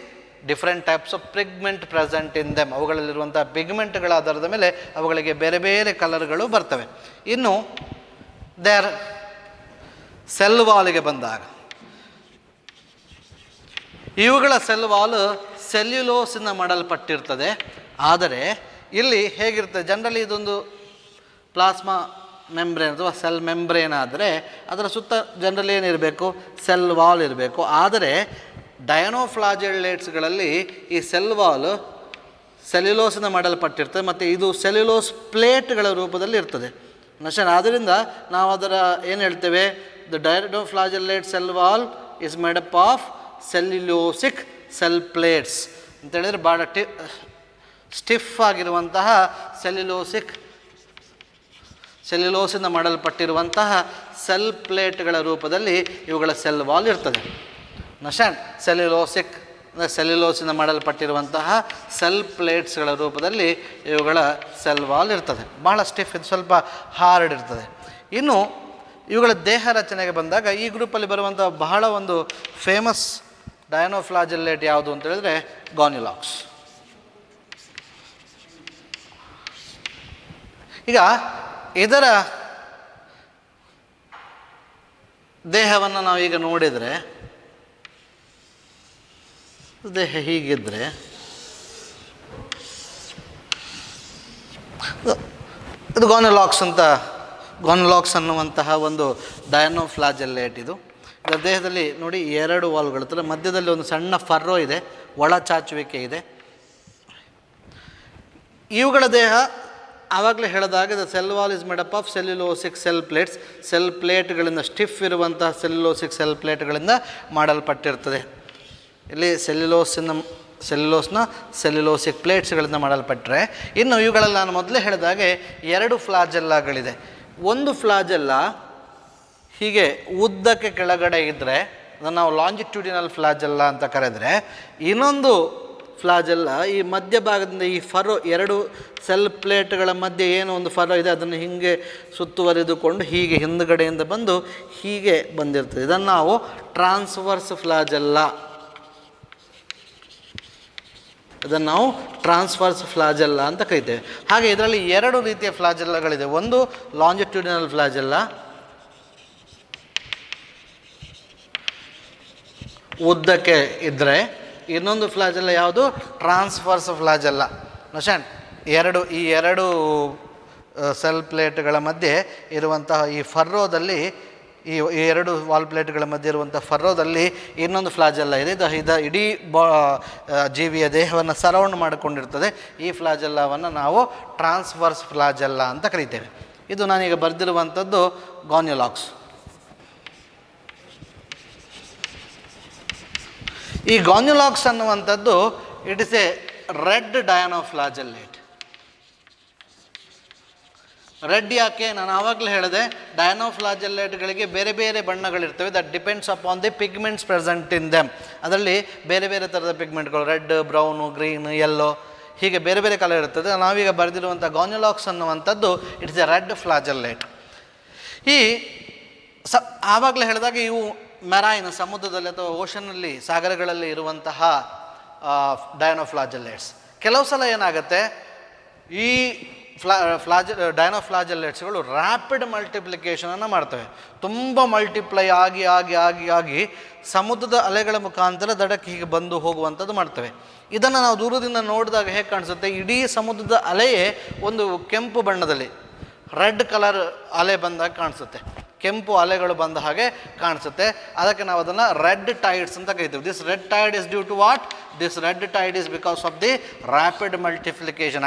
different types of pigment present in them. ಅವುಗಳಲ್ಲಿರುವಂಥ ಪಿಗ್ಮೆಂಟ್ಗಳ ಆಧಾರದ ಮೇಲೆ ಅವುಗಳಿಗೆ ಬೇರೆ ಬೇರೆ ಕಲರ್ಗಳು ಬರ್ತವೆ. ಇನ್ನು ದೇರ್ ಸೆಲ್ ವಾಲ್ಗೆ ಬಂದಾಗ, ಇವುಗಳ ಸೆಲ್ ವಾಲ್ ಸೆಲ್ಯುಲೋಸಿಂದ ಮಾಡಲ್ಪಟ್ಟಿರ್ತದೆ. ಆದರೆ ಇಲ್ಲಿ ಹೇಗಿರ್ತದೆ, ಜನರಲಿ ಇದೊಂದು ಪ್ಲಾಸ್ಮಾ ಮೆಂಬ್ರೇನ್ ಅಥವಾ ಸೆಲ್ ಮೆಂಬ್ರೇನ್ ಆದರೆ ಅದರ ಸುತ್ತ ಜನರಲಿ ಏನಿರಬೇಕು? ಸೆಲ್ ವಾಲ್ ಇರಬೇಕು. ಆದರೆ ಡಯನೋಫ್ಲಾಜೆಲ್ಲೇಟ್ಸ್ಗಳಲ್ಲಿ ಈ ಸೆಲ್ ವಾಲ್ ಸೆಲ್ಯುಲೋಸಿಂದ ಮಾಡಲ್ಪಟ್ಟಿರ್ತದೆ ಮತ್ತು ಇದು ಸೆಲ್ಯುಲೋಸ್ ಪ್ಲೇಟ್ಗಳ ರೂಪದಲ್ಲಿ ಇರ್ತದೆ. ಆದ್ದರಿಂದ ನಾವು ಅದರ ಏನು ಹೇಳ್ತೇವೆ? The dinoflagellate cell wall is made up of cellulosic cell plates ಅಂತೇಳಿದರೆ ಭಾಳ ಸ್ಟಿಫ್ ಆಗಿರುವಂತಹ ಸೆಲ್ಯುಲೋಸಿಂದ ಮಾಡಲ್ಪಟ್ಟಿರುವಂತಹ ಸೆಲ್ ಪ್ಲೇಟ್ಗಳ ರೂಪದಲ್ಲಿ ಇವುಗಳ ಸೆಲ್ ವಾಲ್ ಇರ್ತದೆ. ಸೆಲ್ಯುಲೋಸಿಂದ ಮಾಡಲ್ಪಟ್ಟಿರುವಂತಹ ಸೆಲ್ ಪ್ಲೇಟ್ಸ್ಗಳ ರೂಪದಲ್ಲಿ ಇವುಗಳ ಸೆಲ್ ವಾಲ್ ಇರ್ತದೆ. ಭಾಳ ಸ್ಟಿಫ್, ಇದು ಸ್ವಲ್ಪ ಹಾರ್ಡ್ ಇರ್ತದೆ. ಇನ್ನು ಇವುಗಳ ದೇಹ ರಚನೆಗೆ ಬಂದಾಗ ಈ ಗ್ರೂಪಲ್ಲಿ ಬರುವಂಥ ಬಹಳ ಒಂದು ಫೇಮಸ್ ಡಯನೋಫ್ಲಾಜೆಲ್ಲೇಟ್ ಯಾವುದು ಅಂತ ಹೇಳಿದ್ರೆ ಗಾನ್ಯುಲಾಕ್ಸ್. ಈಗ ಇದರ ದೇಹವನ್ನು ನಾವೀಗ ನೋಡಿದರೆ, ದೇಹ ಹೀಗಿದ್ದರೆ ಇದು ಗಾನಲಾಕ್ಸ್ ಅನ್ನುವಂತಹ ಒಂದು ಡಯಾನೋಫ್ಲಾಜೆಲ್ಲೇಟ್. ಇದು ಇದರ ದೇಹದಲ್ಲಿ ನೋಡಿ 2 ವಾಲ್ಗಳಿರ್ತದೆ, ಮಧ್ಯದಲ್ಲಿ ಒಂದು ಸಣ್ಣ ಫರ್ರೋ ಇದೆ, ಒಳ ಚಾಚುವಿಕೆ ಇದೆ. ಇವುಗಳ ದೇಹ ಆವಾಗಲೇ ಹೇಳಿದಾಗ the cell wall is made up of cellulosic cell plates, cell ಪ್ಲೇಟ್ಗಳಿಂದ ಸ್ಟಿಫ್ ಇರುವಂತಹ ಸೆಲ್ಯುಲೋಸಿಕ್ ಸೆಲ್ ಪ್ಲೇಟ್ಗಳಿಂದ ಮಾಡಲ್ಪಟ್ಟಿರ್ತದೆ. ಇಲ್ಲಿ ಸೆಲ್ಯುಲೋಸ್ನ ಸೆಲ್ಯುಲೋಸಿಕ್ ಪ್ಲೇಟ್ಸ್ಗಳಿಂದ ಮಾಡಲ್ಪಟ್ಟರೆ, ಇನ್ನು ಇವುಗಳಲ್ಲಿ ನಾನು ಮೊದಲೇ ಹೇಳಿದಾಗೆ 2 ಫ್ಲಾಜೆಲ್ಲಾಗಳಿದೆ. ಒಂದು ಫ್ಲಾಜೆಲ್ಲ ಹೀಗೆ ಉದ್ದಕ್ಕೆ ಕೆಳಗಡೆ ಇದ್ದರೆ ಅದನ್ನು ನಾವು ಲಾಂಜಿಟ್ಯೂಡಿನಲ್ ಫ್ಲಾಜೆಲ್ಲ ಅಂತ ಕರೆದರೆ, ಇನ್ನೊಂದು ಫ್ಲಾಜೆಲ್ಲ ಈ ಮಧ್ಯಭಾಗದಿಂದ ಈ ಫರೋ 2 ಸೆಲ್ ಪ್ಲೇಟ್ಗಳ ಮಧ್ಯೆ ಏನು ಒಂದು ಫರೋ ಇದೆ ಅದನ್ನು ಹೀಗೆ ಸುತ್ತುವರಿದುಕೊಂಡು ಹೀಗೆ ಹಿಂದುಗಡೆಯಿಂದ ಬಂದು ಹೀಗೆ ಬಂದಿರ್ತದೆ. ಇದನ್ನು ನಾವು ಟ್ರಾನ್ಸ್ವರ್ಸ್ ಫ್ಲಾಜೆಲ್ಲ ಅಂತ ಕರಿತೇವೆ. ಹಾಗೆ ಇದರಲ್ಲಿ 2 ರೀತಿಯ ಫ್ಲಾಜೆಲ್ಲಗಳಿದೆ. ಒಂದು ಲಾಂಜಿಟ್ಯೂಡಿನಲ್ ಫ್ಲಾಜೆಲ್ಲ, ಉದ್ದಕ್ಕೆ ಇದ್ದರೆ. ಇನ್ನೊಂದು ಫ್ಲಾಜೆಲ್ಲ ಯಾವುದು? ಟ್ರಾನ್ಸ್ವರ್ಸ್ ಫ್ಲಾಜೆಲ್ಲ. ಈ 2 ಸೆಲ್ ಪ್ಲೇಟ್ಗಳ ಮಧ್ಯೆ ಇರುವಂತಹ ಈ ಫರ್ರೋದಲ್ಲಿ, ಈ 2 ವಾಲ್ ಪ್ಲೇಟ್ಗಳ ಮಧ್ಯೆ ಇರುವಂಥ ಫರ್ರೋದಲ್ಲಿ ಇನ್ನೊಂದು ಫ್ಲಾಜೆಲ್ಲ ಇದೆ. ಇದು ಇಡೀ ಜೀವಿಯ ದೇಹವನ್ನು ಸರೌಂಡ್ ಮಾಡಿಕೊಂಡಿರ್ತದೆ. ಈ ಫ್ಲಾಜೆಲ್ಲವನ್ನು ನಾವು ಟ್ರಾನ್ಸ್ವರ್ಸ್ ಫ್ಲಾಜೆಲ್ಲ ಅಂತ ಕರಿತೇವೆ. ಇದು ನಾನೀಗ ಬರೆದಿರುವಂಥದ್ದು ಗಾನ್ಯುಲಾಕ್ಸ್. ಈ ಗಾನ್ಯುಲಾಕ್ಸ್ ಅನ್ನುವಂಥದ್ದು it is a red dinoflagellate. Red ಯಾಕೆ? ನಾನು ಆವಾಗಲೇ ಹೇಳಿದೆ, ಡಯಾನೋಫ್ಲಾಜೆಲ್ಲೇಟ್ಗಳಿಗೆ ಬೇರೆ ಬೇರೆ ಬಣ್ಣಗಳಿರ್ತವೆ. That depends upon the pigments present in them. ಅದರಲ್ಲಿ ಬೇರೆ ಬೇರೆ ಥರದ ಪಿಗ್ಮೆಂಟ್ಗಳು, ರೆಡ್, ಬ್ರೌನು, ಗ್ರೀನ್, ಯೆಲ್ಲೋ, ಹೀಗೆ ಬೇರೆ ಬೇರೆ ಕಲರ್ ಇರ್ತದೆ. ನಾವೀಗ ಬರೆದಿರುವಂಥ ಗಾನ್ಯುಲಾಕ್ಸ್ ಅನ್ನುವಂಥದ್ದು ಇಟ್ಸ್ ಎ ರೆಡ್ ಫ್ಲಾಜೆಲ್ಲೇಟ್. ಈ ಆವಾಗಲೇ ಹೇಳಿದಾಗ ಇವು ಮೆರೈನ್, ಸಮುದ್ರದಲ್ಲಿ ಅಥವಾ ಓಷನ್ನಲ್ಲಿ, ಸಾಗರಗಳಲ್ಲಿ ಇರುವಂತಹ ಡಯಾನೋಫ್ಲಾಜೆಲ್ಲೇಟ್ಸ್. ಕೆಲವು ಸಲ ಏನಾಗುತ್ತೆ, ಈ ಡಯಾನೋಫ್ಲಾಜೆಲ್ಲೇಟ್ಸ್ಗಳು ರ್ಯಾಪಿಡ್ ಮಲ್ಟಿಪ್ಲಿಕೇಶನನ್ನು ಮಾಡ್ತವೆ. ತುಂಬ ಮಲ್ಟಿಪ್ಲೈ ಆಗಿ ಸಮುದ್ರದ ಅಲೆಗಳ ಮುಖಾಂತರ ದಡಕ್ಕೆ ಹೀಗೆ ಬಂದು ಹೋಗುವಂಥದ್ದು ಮಾಡ್ತವೆ. ಇದನ್ನು ನಾವು ದೂರದಿಂದ ನೋಡಿದಾಗ ಹೇಗೆ ಕಾಣಿಸುತ್ತೆ? ಇಡೀ ಸಮುದ್ರದ ಅಲೆಯೇ ಒಂದು ಕೆಂಪು ಬಣ್ಣದಲ್ಲಿ, ರೆಡ್ ಕಲರ್ ಅಲೆ ಬಂದಾಗ ಕಾಣಿಸುತ್ತೆ, ಕೆಂಪು ಅಲೆಗಳು ಬಂದ ಹಾಗೆ ಕಾಣಿಸುತ್ತೆ. ಅದಕ್ಕೆ ನಾವು ಅದನ್ನು ರೆಡ್ ಟೈಡ್ಸ್ ಅಂತ ಕರಿತೀವಿ. This red tide is due to what? This red tide is because of the rapid multiplication,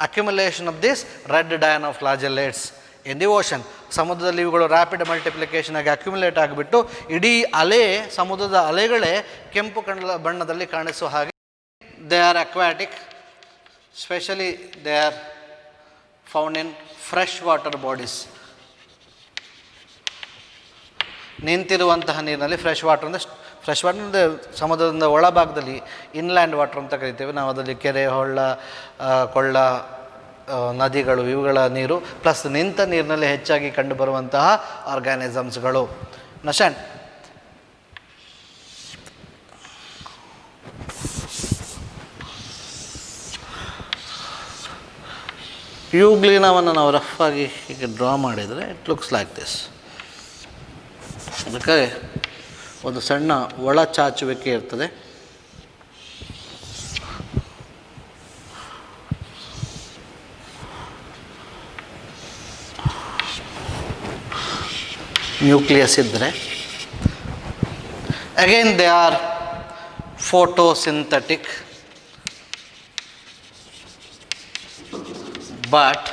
accumulation of this red dinoflagellates in the ocean. ಸಮುದ್ರದಲ್ಲಿ ಇವುಗಳು ರ್ಯಾಪಿಡ್ ಮಲ್ಟಿಪ್ಲಿಕೇಶನ್ ಆಗಿ ಅಕ್ಯುಮುಲೇಟ್ ಆಗಿಬಿಟ್ಟು ಇಡೀ ಅಲೆ, ಸಮುದ್ರದ ಅಲೆಗಳೇ ಕೆಂಪು ಬಣ್ಣದಲ್ಲಿ ಕಾಣಿಸುವ ಹಾಗೆ. They are aquatic, specially they are found in fresh water bodies. ನಿಂತಿರುವಂತಹ ನೀರಿನಲ್ಲಿ ಫ್ರೆಶ್ ವಾಟರ್ ಅಂದರೆ ಸಮುದ್ರದಿಂದ ಒಳಭಾಗದಲ್ಲಿ ಇನ್ಲ್ಯಾಂಡ್ ವಾಟರ್ ಅಂತ ಕರಿತೇವೆ ನಾವು. ಅದರಲ್ಲಿ ಕೆರೆ, ಕೊಳ್ಳ, ನದಿಗಳು, ಇವುಗಳ ನೀರು ಪ್ಲಸ್ ನಿಂತ ನೀರಿನಲ್ಲಿ ಹೆಚ್ಚಾಗಿ ಕಂಡುಬರುವಂತಹ ಆರ್ಗ್ಯಾನಿಸಮ್ಸ್ಗಳು. ಯೂಗ್ಲಿನವನ್ನು ನಾವು ರಫ್ ಆಗಿ ಹೀಗೆ ಡ್ರಾ ಮಾಡಿದರೆ ಇಟ್ ಲುಕ್ಸ್ ಲೈಕ್ ದಿಸ್. ಅದಕ್ಕೆ ಒಂದು ಸಣ್ಣ ಒಳ ಚಾಚುವಿಕೆ ಇರ್ತದೆ. ನ್ಯೂಕ್ಲಿಯಸ್ ಇದ್ದರೆ again they are photosynthetic. But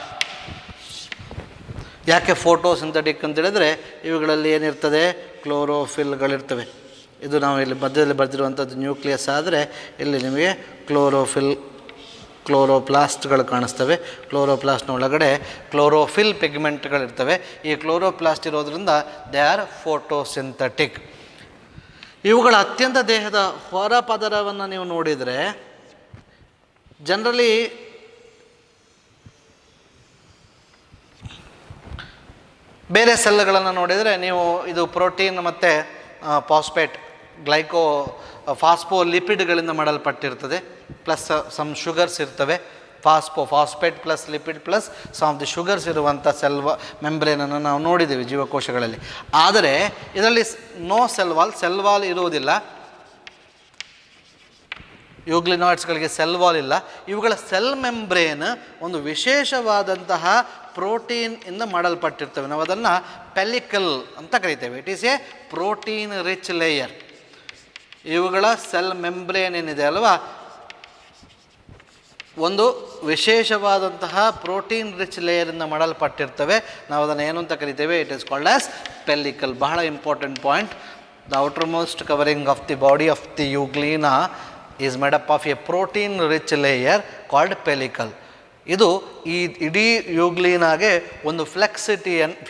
ಯಾಕೆ ಫೋಟೋಸಿಂಥೆಟಿಕ್ ಅಂತ ಹೇಳಿದ್ರೆ ಇವುಗಳಲ್ಲಿ ಏನಿರ್ತದೆ? ಕ್ಲೋರೋಫಿಲ್ಗಳಿರ್ತವೆ. ಇದು ನಾವು ಇಲ್ಲಿ ಮಧ್ಯದಲ್ಲಿ ಬರೆದಿರುವಂಥದ್ದು ನ್ಯೂಕ್ಲಿಯಸ್ ಆದರೆ ಇಲ್ಲಿ ನಿಮಗೆ ಕ್ಲೋರೋಪ್ಲಾಸ್ಟ್ಗಳು ಕಾಣಿಸ್ತವೆ. ಕ್ಲೋರೋಪ್ಲಾಸ್ಟ್ನ ಒಳಗಡೆ ಕ್ಲೋರೋಫಿಲ್ ಪಿಗ್ಮೆಂಟ್ಗಳಿರ್ತವೆ. ಈ ಕ್ಲೋರೋಪ್ಲಾಸ್ಟ್ ಇರೋದ್ರಿಂದ ದೇ ಆರ್ ಫೋಟೋಸಿಂಥೆಟಿಕ್. ಇವುಗಳ ಅತ್ಯಂತ ದೇಹದ ಹೊರಪದರವನ್ನು ನೀವು ನೋಡಿದರೆ ಜನರಲಿ ಬೇರೆ ಸೆಲ್ಗಳನ್ನು ನೋಡಿದರೆ ನೀವು ಇದು ಪ್ರೋಟೀನ್ ಮತ್ತು ಫಾಸ್ಫೇಟ್, ಫಾಸ್ಫೋಲಿಪಿಡ್ಗಳಿಂದ ಮಾಡಲ್ಪಟ್ಟಿರ್ತದೆ. ಪ್ಲಸ್ ಸಮ್ ಶುಗರ್ಸ್ ಇರ್ತವೆ. Phosphate plus lipid plus some of the sugars ಇರುವಂಥ ಸೆಲ್ ಮೆಂಬ್ರೇನನ್ನು ನಾವು ನೋಡಿದ್ದೇವೆ ಜೀವಕೋಶಗಳಲ್ಲಿ. ಆದರೆ ಇದರಲ್ಲಿ ನೋ ಸೆಲ್ ವಾಲ್ ಇರುವುದಿಲ್ಲ. ಯೂಗ್ಲಿನಾಯ್ಡ್ಸ್ಗಳಿಗೆ ಸೆಲ್ ವಾಲ್ ಇಲ್ಲ. ಇವುಗಳ ಸೆಲ್ ಮೆಂಬ್ರೇನ್ ಒಂದು ವಿಶೇಷವಾದಂತಹ ಪ್ರೋಟೀನ್ ಇಂದ ಮಾಡಲ್ಪಟ್ಟಿರ್ತವೆ. ನಾವು ಅದನ್ನು ಪೆಲಿಕಲ್ ಅಂತ ಕರಿತೇವೆ. It is A protein rich layer. ಇವುಗಳ ಸೆಲ್ ಮೆಂಬ್ರೇನ್ ಏನಿದೆ ಅಲ್ವಾ, ಒಂದು ವಿಶೇಷವಾದಂತಹ ಪ್ರೋಟೀನ್ ರಿಚ್ ಲೇಯರಿಂದ ಮಾಡಲ್ಪಟ್ಟಿರ್ತವೆ. ನಾವು ಅದನ್ನು ಏನು ಅಂತ ಕರಿತೇವೆ? It is called as pellicle. ಬಹಳ important point. The outermost covering of the body of the euglena is made up of a protein rich layer called pellicle. ಇದು ಈ ಇಡೀ ಯೂಗ್ಲೀನಾಗೆ ಒಂದು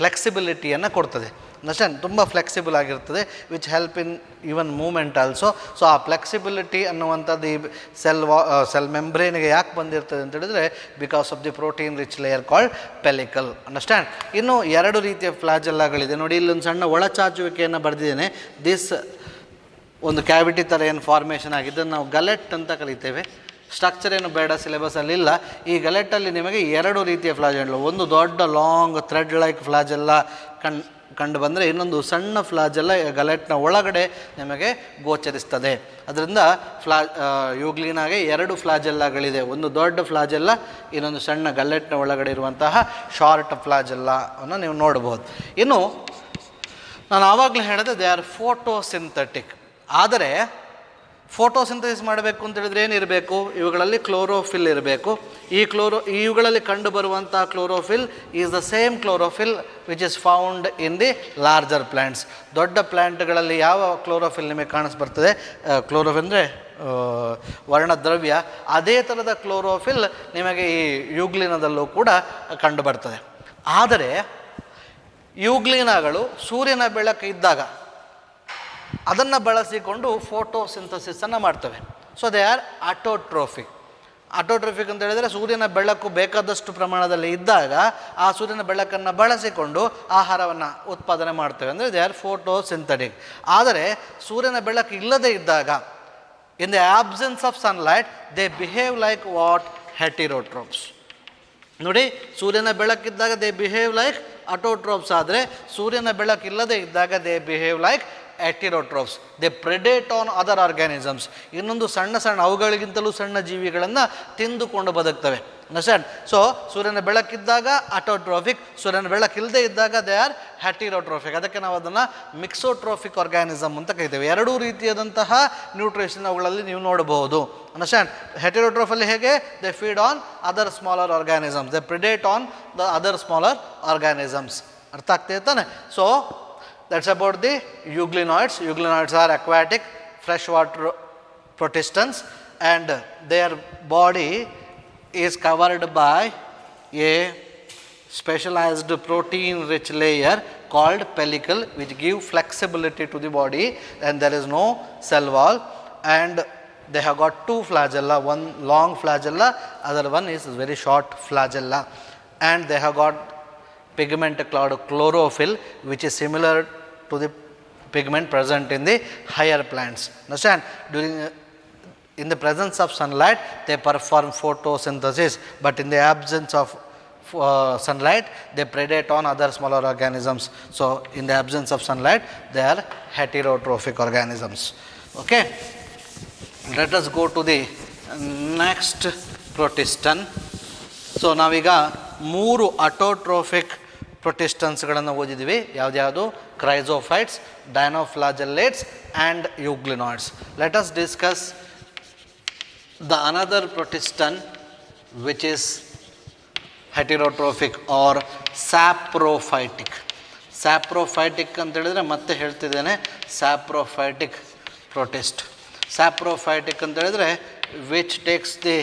ಫ್ಲೆಕ್ಸಿಬಿಲಿಟಿಯನ್ನು ಕೊಡ್ತದೆ. ಅಂಡರ್ಸ್ಟ್ಯಾಂಡ್? ತುಂಬ ಫ್ಲೆಕ್ಸಿಬಲ್ ಆಗಿರ್ತದೆ, which help in even movement also. So ಆ ಫ್ಲೆಕ್ಸಿಬಿಲಿಟಿ ಅನ್ನುವಂಥದ್ದು ಈ ಸೆಲ್ ಮೆಂಬ್ರೇನ್ಗೆ ಯಾಕೆ ಬಂದಿರ್ತದೆ ಅಂತ ಹೇಳಿದ್ರೆ, because of the protein rich layer called pellicle. Understand? ಇನ್ನು 2 ರೀತಿಯ ಫ್ಲಾಜೆಲ್ಲಾಗಳಿದೆ ನೋಡಿ. ಇಲ್ಲೊಂದು ಸಣ್ಣ ಒಳಚಾಚುವಿಕೆಯನ್ನು ಬರೆದಿದ್ದೇನೆ. ದಿಸ್ ಒಂದು ಕ್ಯಾವಿಟಿ ಥರ ಏನು ಫಾರ್ಮೇಷನ್ ಆಗಿದ್ದನ್ನು ನಾವು ಗಲೆಟ್ ಅಂತ ಕರಿತೇವೆ. ಸ್ಟ್ರಕ್ಚರ್ ಏನು ಬೇಡ, ಸಿಲೆಬಸಲ್ಲಿ ಇಲ್ಲ. ಈ ಗಲೆಟಲ್ಲಿ ನಿಮಗೆ 2 ರೀತಿಯ ಫ್ಲಾಜೆಲ್ಲ, ಒಂದು ದೊಡ್ಡ ಲಾಂಗ್ ಥ್ರೆಡ್ ಲೈಕ್ ಫ್ಲಾಜೆಲ್ಲ ಕಂಡು ಬಂದರೆ, ಇನ್ನೊಂದು ಸಣ್ಣ ಫ್ಲಾಜೆಲ್ಲ ಗಲೆಟ್ನ ಒಳಗಡೆ ನಿಮಗೆ ಗೋಚರಿಸ್ತದೆ. ಅದರಿಂದ ಯೂಗ್ಲೀನಾಗೆ 2 ಫ್ಲಾಜೆಲ್ಲಗಳಿದೆ. ಒಂದು ದೊಡ್ಡ ಫ್ಲಾಜೆಲ್ಲ, ಇನ್ನೊಂದು ಸಣ್ಣ ಗಲೆಟ್ನ ಒಳಗಡೆ ಇರುವಂತಹ ಶಾರ್ಟ್ ಫ್ಲಾಜೆಲ್ಲವನ್ನು ನೀವು ನೋಡ್ಬೋದು. ಇನ್ನು ನಾನು ಆವಾಗಲೇ ಹೇಳಿದೆ, ದೇ ಆರ್ ಫೋಟೋಸಿಂಥೆಟಿಕ್. ಆದರೆ ಫೋಟೋಸಿಂಥಸಿಸ್ ಮಾಡಬೇಕು ಅಂತ ಹೇಳಿದ್ರೆ ಏನಿರಬೇಕು? ಇವುಗಳಲ್ಲಿ ಕ್ಲೋರೋಫಿಲ್ ಇರಬೇಕು. ಇವುಗಳಲ್ಲಿ ಕಂಡು ಬರುವಂಥ chlorophyll is the same chlorophyll which is found in the larger plants. ದೊಡ್ಡ ಪ್ಲ್ಯಾಂಟ್ಗಳಲ್ಲಿ ಯಾವ ಕ್ಲೋರೋಫಿಲ್ ನಿಮಗೆ ಕಾಣಿಸ್ಬರ್ತದೆ? ಕ್ಲೋರೋಫಿಲ್ ಅಂದರೆ ವರ್ಣದ್ರವ್ಯ. ಅದೇ ಥರದ ಕ್ಲೋರೋಫಿಲ್ ನಿಮಗೆ ಈ ಯೂಗ್ಲಿನಾದಲ್ಲೂ ಕೂಡ ಕಂಡು ಬರ್ತದೆ. ಆದರೆ ಯೂಗ್ಲಿನಾಗಳು ಸೂರ್ಯನ ಬೆಳಕು ಇದ್ದಾಗ ಅದನ್ನು ಬಳಸಿಕೊಂಡು ಫೋಟೋಸಿಂಥಸಿಸನ್ನು ಮಾಡ್ತವೆ. So they are autotrophic. Autotrophic ಅಂತ ಹೇಳಿದರೆ ಸೂರ್ಯನ ಬೆಳಕು ಬೇಕಾದಷ್ಟು ಪ್ರಮಾಣದಲ್ಲಿ ಇದ್ದಾಗ ಆ ಸೂರ್ಯನ ಬೆಳಕನ್ನು ಬಳಸಿಕೊಂಡು ಆಹಾರವನ್ನು ಉತ್ಪಾದನೆ ಮಾಡ್ತವೆ. ಅಂದರೆ ದೇ ಆರ್ ಫೋಟೋಸಿಂಥೆಟಿಕ್. ಆದರೆ ಸೂರ್ಯನ ಬೆಳಕು ಇಲ್ಲದೇ ಇದ್ದಾಗ, in the absence of sunlight, they behave like what? Heterotrophs. ನೋಡಿ, ಸೂರ್ಯನ ಬೆಳಕಿದ್ದಾಗ ದೇ ಬಿಹೇವ್ ಲೈಕ್ ಆಟೋಟ್ರೋಪ್ಸ್. ಆದರೆ ಸೂರ್ಯನ ಬೆಳಕಿಲ್ಲದೆ ಇದ್ದಾಗ they behave like heterotrophs. They predate on other organisms. ಇನ್ನೊಂದು ಸಣ್ಣ ಅವುಗಳಿಗಿಂತಲೂ ಸಣ್ಣ ಜೀವಿಗಳನ್ನು ತಿಂದುಕೊಂಡು ಬದುಕ್ತವೆ. ಅಂಡರ್ಸ್ಟ್ಯಾಂಡ್? ಸೊ ಸೂರ್ಯನ ಬೆಳಕಿದ್ದಾಗ ಆಟೋಟ್ರೋಫಿಕ್, ಸೂರ್ಯನ ಬೆಳಕಿಲ್ಲದೆ ಇದ್ದಾಗ ದೇ ಆರ್ ಹೆಟಿರೋಟ್ರೋಫಿಕ್. ಅದಕ್ಕೆ ನಾವು ಅದನ್ನು ಮಿಕ್ಸೋಟ್ರೋಫಿಕ್ ಆರ್ಗ್ಯಾನಿಸಮ್ ಅಂತ ಕರಿತೇವೆ. 2 ರೀತಿಯಾದಂತಹ ನ್ಯೂಟ್ರಿಷನ್ ಅವುಗಳಲ್ಲಿ ನೀವು ನೋಡಬಹುದು. ಅಂಡರ್ಸ್ಟ್ಯಾಂಡ್? ಹೆಟಿರೋಟ್ರೋಫಲ್ಲಿ ಹೇಗೆ? They feed on other smaller organisms, they predate on the other smaller organisms. ಅರ್ಥ ಆಗ್ತದೆ ತಾನೆ? So that's about the euglenoids. Euglenoids are aquatic freshwater protistans, and their body is covered by a specialized protein rich layer called pellicle, which give flexibility to the body, and there is no cell wall, and they have got 2 flagella, one long flagella, other one is very short flagella, and they have got pigment called chlorophyll, which is similar to the pigment present in the higher plants. Understand? In the presence of sunlight, they perform photosynthesis, but in the absence of sunlight, they predate on other smaller organisms. So in the absence of sunlight, they are heterotrophic organisms. Okay? Let us go to the next protistan. So ನಾವೀಗ 3 ಆಟೋಟ್ರೋಫಿಕ್ ಪ್ರೊಟಿಸ್ಟನ್ಸ್ಗಳನ್ನು ಓದಿದ್ವಿ. ಯಾವ್ದು? Chrysophytes, dinoflagellates and euglenoids. Let us discuss the another protistan which is heterotrophic or saprophytic. Saprophytic ಅಂತ ಹೇಳಿದ್ರೆ ಮತ್ತೆ ಹೇಳ್ತಿದ್ದೇನೆ, ಸ್ಯಾಪ್ರೋಫೈಟಿಕ್ ಪ್ರೊಟಿಸ್ಟ್. ಸ್ಯಾಪ್ರೋಫೈಟಿಕ್ ಅಂತ ಹೇಳಿದ್ರೆ which takes the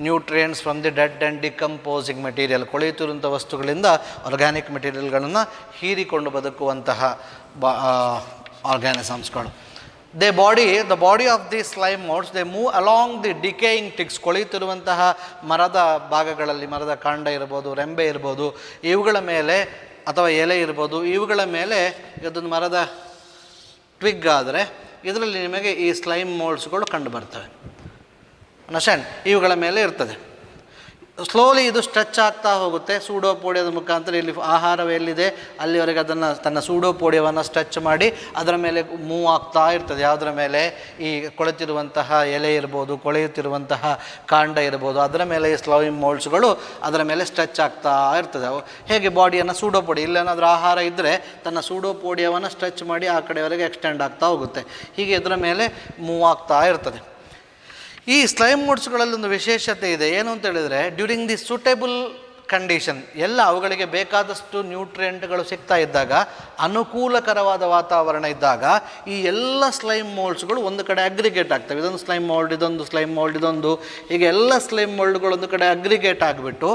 nutrients from the dead and decomposing material. ಕೊಳೆಯುತ್ತಿರುವಂಥ ವಸ್ತುಗಳಿಂದ ಆರ್ಗ್ಯಾನಿಕ್ ಮೆಟೀರಿಯಲ್ಗಳನ್ನು ಹೀರಿಕೊಂಡು ಬದುಕುವಂತಹ ಆರ್ಗ್ಯಾನಿಸಮ್ಸ್ಗಳು. The body of the slime molds, they move along the decaying twigs. ಕೊಳೆಯುತ್ತಿರುವಂತಹ ಮರದ ಭಾಗಗಳಲ್ಲಿ, ಮರದ ಕಾಂಡ ಇರ್ಬೋದು, ರೆಂಬೆ ಇರ್ಬೋದು, ಇವುಗಳ ಮೇಲೆ ಅಥವಾ ಎಲೆ ಇರ್ಬೋದು, ಇವುಗಳ ಮೇಲೆ ಇದೊಂದು ಮರದ ಟ್ವಿಗ್ ಆದರೆ ಇದರಲ್ಲಿ ನಿಮಗೆ ಈ ಸ್ಲೈಮ್ ಮೋಲ್ಡ್ಸ್ಗಳು ಕಂಡು ಬರ್ತವೆ. ಅಂಡರ್ಸ್ಟ್ಯಾಂಡ್? ಇವುಗಳ ಮೇಲೆ ಇರ್ತದೆ. ಸ್ಲೋಲಿ ಇದು ಸ್ಟ್ರೆಚ್ ಆಗ್ತಾ ಹೋಗುತ್ತೆ ಸೂಡೋಪೋಡಿಯದ ಮುಖಾಂತರ. ಇಲ್ಲಿ ಆಹಾರವು ಎಲ್ಲಿದೆ ಅಲ್ಲಿವರೆಗೆ ಅದನ್ನು ತನ್ನ ಸೂಡೋಪೋಡಿಯವನ್ನು ಸ್ಟ್ರೆಚ್ ಮಾಡಿ ಅದರ ಮೇಲೆ ಮೂವ್ ಆಗ್ತಾ ಇರ್ತದೆ. ಯಾವುದರ ಮೇಲೆ? ಈ ಕೊಳೆತಿರುವಂತಹ ಎಲೆ ಇರ್ಬೋದು, ಕೊಳೆಯುತ್ತಿರುವಂತಹ ಕಾಂಡ ಇರ್ಬೋದು, ಅದರ ಮೇಲೆ ಈ ಸ್ಲೈಮ್ ಮೋಲ್ಡ್ಸ್ಗಳು ಅದರ ಮೇಲೆ ಸ್ಟ್ರೆಚ್ ಆಗ್ತಾ ಇರ್ತದೆ. ಅವು ಹೇಗೆ ಬಾಡಿಯನ್ನು ಸೂಡೋಪೋಡಿ, ಇಲ್ಲೇನಾದರೂ ಆಹಾರ ಇದ್ದರೆ ತನ್ನ ಸೂಡೋಪೋಡಿಯವನ್ನು ಸ್ಟ್ರೆಚ್ ಮಾಡಿ ಆ ಕಡೆವರೆಗೆ ಎಕ್ಸ್ಟೆಂಡ್ ಆಗ್ತಾ ಹೋಗುತ್ತೆ. ಹೀಗೆ ಇದರ ಮೇಲೆ ಮೂವ್ ಆಗ್ತಾ ಇರ್ತದೆ. ಈ ಸ್ಲೈಮ್ ಮೋಡ್ಸ್ಗಳಲ್ಲಿ ಒಂದು ವಿಶೇಷತೆ ಇದೆ. ಏನು ಅಂತ ಹೇಳಿದರೆ, ಡ್ಯೂರಿಂಗ್ ದಿ ಸೂಟೇಬಲ್ ಕಂಡೀಷನ್, ಎಲ್ಲ ಅವುಗಳಿಗೆ ಬೇಕಾದಷ್ಟು ನ್ಯೂಟ್ರಿಯೆಂಟ್ಗಳು ಸಿಗ್ತಾ ಇದ್ದಾಗ, ಅನುಕೂಲಕರವಾದ ವಾತಾವರಣ ಇದ್ದಾಗ ಈ ಎಲ್ಲ ಸ್ಲೈಮ್ ಮೋಲ್ಡ್ಸ್ಗಳು ಒಂದು ಕಡೆ ಅಗ್ರಿಗೇಟ್ ಆಗ್ತವೆ. ಇದೊಂದು ಸ್ಲೈಮ್ ಮೋಲ್ಡ್, ಇದೊಂದು ಸ್ಲೈಮ್ ಮೋಲ್ಡ್, ಇದೊಂದು, ಹೀಗೆ ಎಲ್ಲ ಸ್ಲೈಮ್ ಮೋಲ್ಡ್ಗಳು ಒಂದು ಕಡೆ ಅಗ್ರಿಗೇಟ್ ಆಗಿಬಿಟ್ಟು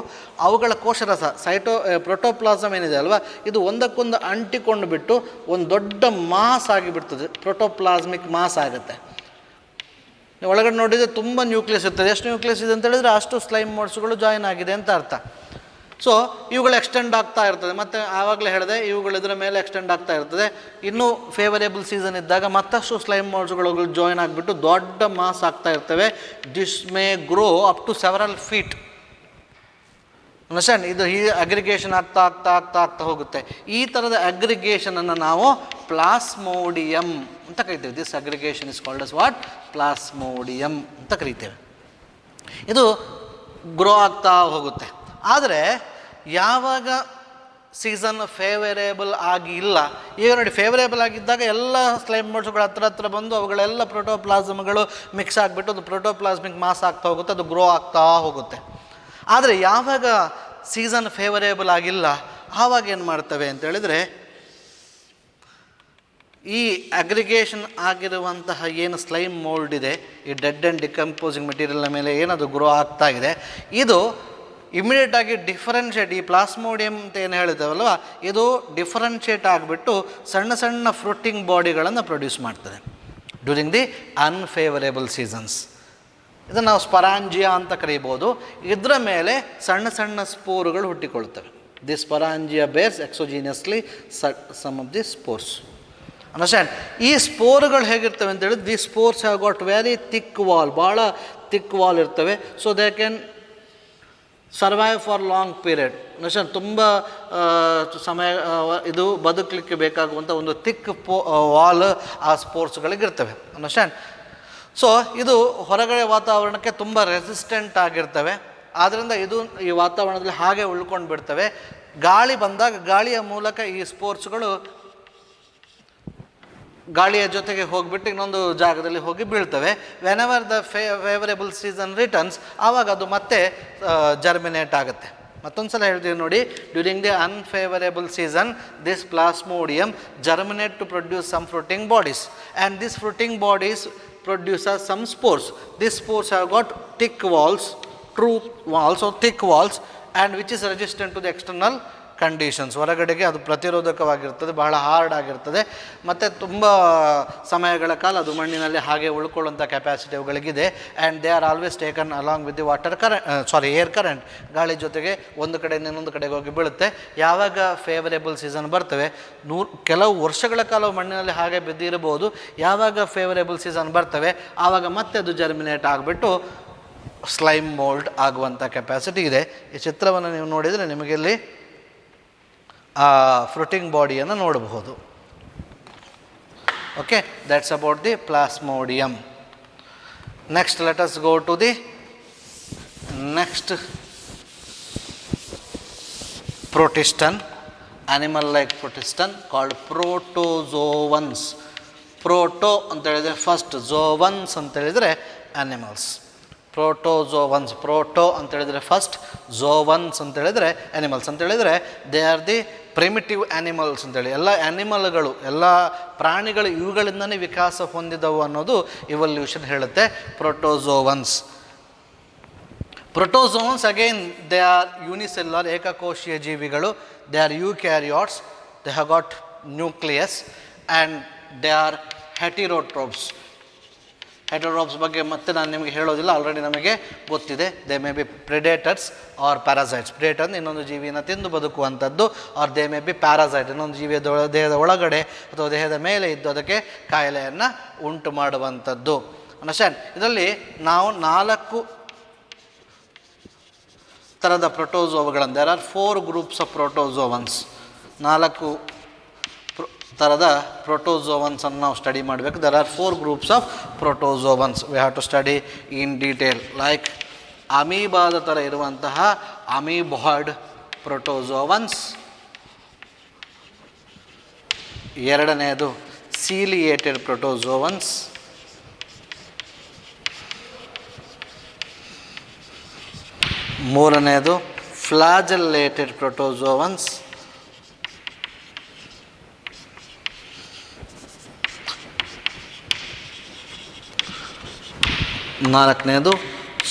ಅವುಗಳ ಕೋಶರಸ ಪ್ರೋಟೋಪ್ಲಾಸಮ್ ಏನಿದೆ ಅಲ್ವಾ, ಇದು ಒಂದಕ್ಕೊಂದು ಅಂಟಿಕೊಂಡು ಬಿಟ್ಟು ಒಂದು ದೊಡ್ಡ ಮಾಸ್ ಆಗಿಬಿಡ್ತದೆ, ಪ್ರೋಟೋಪ್ಲಾಸ್ಮಿಕ್ ಮಾಸ್ ಆಗುತ್ತೆ. ಒಳಗಡೆ ನೋಡಿದರೆ ತುಂಬ ನ್ಯೂಕ್ಲಿಯಸ್ ಇರ್ತದೆ. ಎಷ್ಟು ನ್ಯೂಕ್ಲಿಯಸ್ ಇದೆ ಅಂತ ಹೇಳಿದರೆ ಅಷ್ಟು ಸ್ಲೈಮ್ ಮೋಡ್ಸ್ಗಳು ಜಾಯಿನ್ ಆಗಿದೆ ಅಂತ ಅರ್ಥ. ಸೊ ಇವುಗಳು ಎಕ್ಸ್ಟೆಂಡ್ ಆಗ್ತಾ ಇರ್ತದೆ. ಮತ್ತು ಆವಾಗಲೇ ಹೇಳಿದೆ, ಇವುಗಳು ಇದರ ಮೇಲೆ ಎಕ್ಸ್ಟೆಂಡ್ ಆಗ್ತಾ ಇರ್ತದೆ. ಇನ್ನೂ ಫೇವರೇಬಲ್ ಸೀಸನ್ ಇದ್ದಾಗ ಮತ್ತಷ್ಟು ಸ್ಲೈಮ್ ಮೋಡ್ಸ್ಗಳು ಜಾಯಿನ್ ಆಗಿಬಿಟ್ಟು ದೊಡ್ಡ ಮಾಸ್ ಆಗ್ತಾ ಇರ್ತವೆ. This may grow up to several feet. Understand? ಇದು ಈ ಅಗ್ರಿಗೇಷನ್ ಆಗ್ತಾ ಹೋಗುತ್ತೆ. ಈ ಥರದ ಅಗ್ರಿಗೇಷನನ್ನು ನಾವು ಪ್ಲಾಸ್ಮೋಡಿಯಂ ಅಂತ ಕರಿತೇವೆ. This aggregation is called as what? Plasmodium ಅಂತ ಕರಿತೇವೆ. ಇದು ಗ್ರೋ ಆಗ್ತಾ ಹೋಗುತ್ತೆ. ಆದರೆ ಯಾವಾಗ ಸೀಸನ್ ಫೇವರೇಬಲ್ ಆಗಿಲ್ಲ, ಈಗ ನೋಡಿ, ಫೇವರೇಬಲ್ ಆಗಿದ್ದಾಗ ಎಲ್ಲ ಸ್ಲೈಮ್ ಮೋಡ್ಸ್ಗಳು ಹತ್ರ ಬಂದು ಅವುಗಳೆಲ್ಲ ಪ್ರೋಟೋಪ್ಲಾಸಮ್ಗಳು ಮಿಕ್ಸ್ ಆಗಿಬಿಟ್ಟು ಅದು ಪ್ರೋಟೋಪ್ಲಾಸ್ಮಿಕ್ ಮಾಸ್ ಆಗ್ತಾ ಹೋಗುತ್ತೆ, ಅದು ಗ್ರೋ ಆಗ್ತಾ ಹೋಗುತ್ತೆ. ಆದರೆ ಯಾವಾಗ ಸೀಸನ್ ಫೇವರೇಬಲ್ ಆಗಿಲ್ಲ ಆವಾಗ ಏನು ಮಾಡ್ತವೆ ಅಂತೇಳಿದರೆ, ಈ ಅಗ್ರಿಗೇಷನ್ ಆಗಿರುವಂತಹ ಏನು ಸ್ಲೈಮ್ ಮೋಲ್ಡ್ ಇದೆ, ಈ ಡೆಡ್ ಆ್ಯಂಡ್ ಡಿಕಂಪೋಸಿಂಗ್ ಮೆಟೀರಿಯಲ್ನ ಮೇಲೆ ಏನದು ಗ್ರೋ ಆಗ್ತಾ ಇದೆ, ಇದು ಇಮಿಡಿಯೇಟಾಗಿ ಡಿಫರೆನ್ಷಿಯೇಟ್, ಈ ಪ್ಲಾಸ್ಮೋಡಿಯಂ ಅಂತ ಏನು ಹೇಳಿದ್ದೇವಲ್ವ, ಇದು ಡಿಫರೆನ್ಷಿಯೇಟ್ ಆಗಿಬಿಟ್ಟು ಸಣ್ಣ ಸಣ್ಣ ಫ್ರೂಟಿಂಗ್ ಬಾಡಿಗಳನ್ನು ಪ್ರೊಡ್ಯೂಸ್ ಮಾಡ್ತದೆ ಡ್ಯೂರಿಂಗ್ ದಿ ಅನ್ಫೇವರೇಬಲ್ ಸೀಸನ್ಸ್. ಇದನ್ನು ನಾವು ಸ್ಪರಾಂಜಿಯಾ ಅಂತ ಕರೀಬೋದು. ಇದರ ಮೇಲೆ ಸಣ್ಣ ಸಣ್ಣ ಸ್ಪೋರ್ಗಳು ಹುಟ್ಟಿಕೊಳ್ತವೆ. The sporangia bears exogenously some of the spores. Understand? ಈ ಸ್ಪೋರ್ಗಳು ಹೇಗಿರ್ತವೆ ಅಂತೇಳಿ, the spores have got very thick wall, ಭಾಳ ಥಿಕ್ ವಾಲ್ ಇರ್ತವೆ. So they can survive for long period. Understand? ತುಂಬ ಸಮಯ ಇದು ಬದುಕಲಿಕ್ಕೆ ಬೇಕಾಗುವಂಥ ಒಂದು ಥಿಕ್ ವಾಲ್ ಆ ಸ್ಪೋರ್ಟ್ಸ್ಗಳಿಗಿರ್ತವೆ. ಅಂಡರ್ಸ್ಟ್ಯಾಂಡ್? ಸೊ ಇದು ಹೊರಗಡೆ ವಾತಾವರಣಕ್ಕೆ ತುಂಬ ರೆಸಿಸ್ಟೆಂಟ್ ಆಗಿರ್ತವೆ. ಆದ್ದರಿಂದ ಇದು ಈ ವಾತಾವರಣದಲ್ಲಿ ಹಾಗೆ ಉಳ್ಕೊಂಡು ಬಿಡ್ತವೆ. ಗಾಳಿ ಬಂದಾಗ ಗಾಳಿಯ ಮೂಲಕ ಈ ಸ್ಪೋರ್ಟ್ಸ್ಗಳು ಗಾಳಿಯ ಜೊತೆಗೆ ಹೋಗಿಬಿಟ್ಟು ಇನ್ನೊಂದು ಜಾಗದಲ್ಲಿ ಹೋಗಿ ಬೀಳ್ತವೆ. Whenever the favourable season returns, ಆವಾಗ ಅದು ಮತ್ತೆ ಜರ್ಮಿನೇಟ್ ಆಗುತ್ತೆ. ಮತ್ತೊಂದು ಸಲ ಹೇಳ್ತೀವಿ ನೋಡಿ, during the unfavourable season this plasmodium germinate to produce some fruiting bodies and this fruiting bodies produces some spores. These spores have got thick walls, true walls or thick walls, and which is resistant to the external conditions. ಹೊರಗಡೆಗೆ ಅದು ಪ್ರತಿರೋಧಕವಾಗಿರ್ತದೆ, ಬಹಳ ಹಾರ್ಡ್ ಆಗಿರ್ತದೆ, ಮತ್ತು ತುಂಬ ಸಮಯಗಳ ಕಾಲ ಅದು ಮಣ್ಣಿನಲ್ಲಿ ಹಾಗೆ ಉಳ್ಕೊಳ್ಳುವಂಥ ಕೆಪಾಸಿಟಿ ಅವುಗಳಿಗಿದೆ. And they are always taken along with the air current. ಗಾಳಿ ಜೊತೆಗೆ ಒಂದು ಕಡೆಯಿಂದ ಇನ್ನೊಂದು ಕಡೆಗೆ ಹೋಗಿ ಬೀಳುತ್ತೆ. ಯಾವಾಗ ಫೇವರೇಬಲ್ ಸೀಸನ್ ಬರ್ತವೆ, ಕೆಲವು ವರ್ಷಗಳ ಕಾಲ ಮಣ್ಣಿನಲ್ಲಿ ಹಾಗೆ ಬಿದ್ದಿರಬಹುದು. ಯಾವಾಗ ಫೇವರೇಬಲ್ ಸೀಸನ್ ಬರ್ತವೆ ಆವಾಗ ಮತ್ತೆ ಅದು ಜರ್ಮಿನೇಟ್ ಆಗಿಬಿಟ್ಟು ಸ್ಲೈಮ್ ಮೋಲ್ಡ್ ಆಗುವಂಥ ಕೆಪಾಸಿಟಿ ಇದೆ. ಈ ಚಿತ್ರವನ್ನು ನೀವು ನೋಡಿದರೆ ನಿಮಗೆ ಇಲ್ಲಿ ಆ ಫ್ರೂಟಿಂಗ್ ಬಾಡಿಯನ್ನು ನೋಡಬಹುದು. Okay, that's about the plasmodium. Next let us go to the next protistan, animal like protista called protozoans. Proto ಅಂತ ಹೇಳಿದರೆ ಫಸ್ಟ್, ಝೋವನ್ಸ್ ಅಂತ ಹೇಳಿದರೆ ಆ್ಯನಿಮಲ್ಸ್. ಪ್ರೋಟೋಝೋವನ್ಸ್, ಪ್ರೋಟೋ ಅಂತ ಹೇಳಿದರೆ ಫಸ್ಟ್, ಝೋವನ್ಸ್ ಅಂತ ಹೇಳಿದರೆ ಆ್ಯನಿಮಲ್ಸ್ ಅಂತ ಹೇಳಿದರೆ they R the primitive animals ಅಂತೇಳಿ. ಎಲ್ಲ ಆ್ಯನಿಮಲ್ಗಳು, ಎಲ್ಲ ಪ್ರಾಣಿಗಳು ಇವುಗಳಿಂದನೇ ವಿಕಾಸ ಹೊಂದಿದವು ಅನ್ನೋದು ಇವಲ್ಯೂಷನ್ ಹೇಳುತ್ತೆ. Protozoans. Protozoans again they are unicellular, ಏಕಕೋಶೀಯ ಜೀವಿಗಳು. They are eukaryotes, they have got nucleus and they are heterotrophs. Heterotrophs ಬಗ್ಗೆ ಮತ್ತೆ ನಾನು ನಿಮಗೆ ಹೇಳೋದಿಲ್ಲ, ಆಲ್ರೆಡಿ ನಮಗೆ ಗೊತ್ತಿದೆ. They may be predators or parasites. Predator ಅಂದರೆ ಇನ್ನೊಂದು ಜೀವಿಯನ್ನು ತಿಂದು ಬದುಕುವಂಥದ್ದು, or they may be parasite, ಇನ್ನೊಂದು ಜೀವಿಯ ದೇಹದ ಒಳಗಡೆ ಅಥವಾ ದೇಹದ ಮೇಲೆ ಇದ್ದು ಅದಕ್ಕೆ ಕಾಯಿಲೆಯನ್ನು ಉಂಟು ಮಾಡುವಂಥದ್ದು. ಅಂಡರ್ಸ್ಟ್ಯಾಂಡ್? ಇದರಲ್ಲಿ ನಾವು 4 ಥರದ ಪ್ರೋಟೋಸೋವಗಳನ್ನು, there are 4 groups of protozoans, 4 ಥರದ ಪ್ರೋಟೋಸೋವನ್ಸನ್ನು ನಾವು ಸ್ಟಡಿ ಮಾಡಬೇಕು. There are 4 groups of protozoans we have to study in detail. Like ಅಮೀಬಾದ ಥರ ಇರುವಂತಹ ಅಮೀಬಾಯ್ಡ್ ಪ್ರೋಟೋಸೋವನ್ಸ್, ಎರಡನೆಯದು ಸೀಲಿಯೇಟೆಡ್ ಪ್ರೋಟೋಸೋವನ್ಸ್, ಮೂರನೆಯದು ಫ್ಲಾಜೆಲ್ಲೇಟೆಡ್ ಪ್ರೋಟೋಸೋವನ್ಸ್, ನಾಲ್ಕನೆಯದು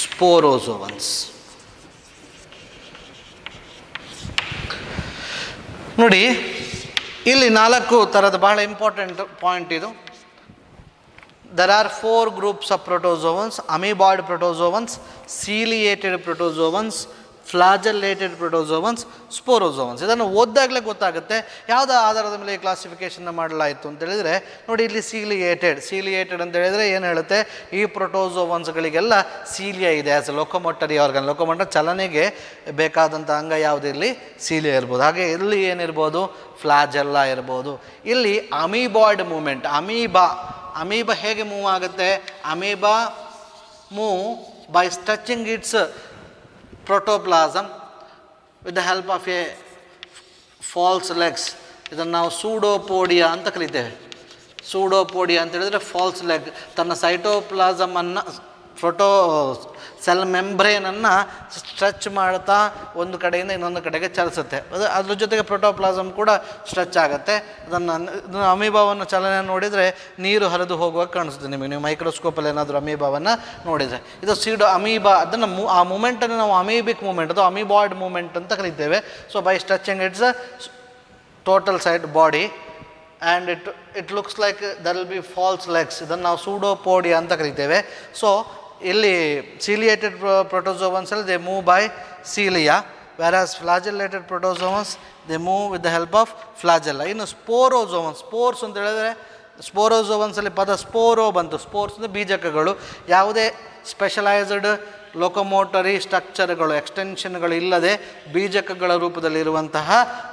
ಸ್ಪೋರೋಸೋವನ್ಸ್. ನೋಡಿ, ಇಲ್ಲಿ 4 ಥರದ ಬಹಳ ಇಂಪಾರ್ಟೆಂಟ್ ಪಾಯಿಂಟ್ ಇದು. There are 4 groups of protozoans: amoeboid protozoans, ciliated protozoans, flagellated protozoans, sporozoans. ಇದನ್ನು ಓದಿದಾಗಲೇ ಗೊತ್ತಾಗುತ್ತೆ ಯಾವುದೋ ಆಧಾರದ ಮೇಲೆ ಕ್ಲಾಸಿಫಿಕೇಷನ್ನ ಮಾಡಲಾಯಿತು ಅಂತೇಳಿದರೆ. ನೋಡಿ, ಇಲ್ಲಿ ಸೀಲಿಯೇಟೆಡ್ ಅಂತ ಹೇಳಿದರೆ ಏನು ಹೇಳುತ್ತೆ, ಈ ಪ್ರೋಟೋಸೋವನ್ಸ್ಗಳಿಗೆಲ್ಲ ಸೀಲಿಯಾ ಇದೆ ಆ್ಯಸ್ ಎ ಲೊಕೊಮೋಟರಿ ಆರ್ಗನ್. ಲೊಕೊಮೋಟರ್ ಚಲನೆಗೆ ಬೇಕಾದಂಥ ಅಂಗ ಯಾವುದಿರಲಿ, ಸೀಲಿಯಾ ಇರ್ಬೋದು. ಹಾಗೆ ಇಲ್ಲಿ ಏನಿರ್ಬೋದು, ಫ್ಲಾಜೆಲ್ಲ ಇರ್ಬೋದು. ಇಲ್ಲಿ ಅಮೀಬಾಯ್ಡ್ ಮೂಮೆಂಟ್, ಅಮೀಬಾ ಹೇಗೆ ಮೂವ್ ಆಗುತ್ತೆ? Amoeba move by stretching it's protoplasm with the help of a false legs. ಇದನ್ನು ನಾವು ಸೂಡೋಪೋಡಿಯಾ ಅಂತ ಕರಿತೇವೆ. ಸೂಡೋಪೋಡಿಯಾ ಅಂತ ಹೇಳಿದರೆ ಫಾಲ್ಸ್ ಲೆಗ್. ತನ್ನ ಸೈಟೋಪ್ಲಾಸಮನ್ನು, ಸೆಲ್ ಮೆಂಬ್ರೇನನ್ನು ಸ್ಟ್ರೆಚ್ ಮಾಡ್ತಾ ಒಂದು ಕಡೆಯಿಂದ ಇನ್ನೊಂದು ಕಡೆಗೆ ಚಲಿಸುತ್ತೆ. ಅದ್ರ ಜೊತೆಗೆ ಪ್ರೋಟೋಪ್ಲಾಸಮ್ ಕೂಡ ಸ್ಟ್ರೆಚ್ ಆಗುತ್ತೆ. ಅದನ್ನು ಅಮೀಬಾವನ್ನು ಚಲನೆ ನೋಡಿದರೆ ನೀರು ಹರಿದು ಹೋಗುವಾಗ ಕಾಣಿಸುತ್ತೆ ನಿಮಗೆ. ನೀವು ಮೈಕ್ರೋಸ್ಕೋಪಲ್ಲಿ ಏನಾದರೂ ಅಮೀಬಾವನ್ನು ನೋಡಿದರೆ, ಇದು ಅಮೀಬಾ. ಅದನ್ನು ಆ ಮೂಮೆಂಟನ್ನು ನಾವು ಅಮೀಬಿಕ್ ಮೂಮೆಂಟ್ ಅಥವಾ ಅಮೀಬಾಯ್ಡ್ ಮೂಮೆಂಟ್ ಅಂತ ಕರಿತೇವೆ. So by stretching its total side body and it looks like there will be false legs. ಇದನ್ನು ನಾವು ಸೂಡೋಪೋಡಿಯಾ ಅಂತ ಕರಿತೇವೆ. ಸೊ ಇಲ್ಲಿ ಸೀಲಿಯೇಟೆಡ್ ಪ್ರೋಟೋಸೋವನ್ಸಲ್ಲಿ they move by cilia, whereas flagellated protozoans they move with the help of flagella. ಇನ್ನು ಸ್ಪೋರ್ಸ್ ಅಂತ ಹೇಳಿದ್ರೆ, ಸ್ಪೋರೋಸೋವನ್ಸಲ್ಲಿ ಪದ ಸ್ಪೋರೋ ಬಂತು. ಸ್ಪೋರ್ಸ್ ಅಂದರೆ ಬೀಜಕಗಳು. ಯಾವುದೇ ಸ್ಪೆಷಲೈಸ್ಡ್ ಲೊಕೊಮೋಟರಿ ಸ್ಟ್ರಕ್ಚರ್ಗಳು, ಎಕ್ಸ್ಟೆನ್ಷನ್ಗಳು ಇಲ್ಲದೆ ಬೀಜಕಗಳ ರೂಪದಲ್ಲಿರುವಂತಹ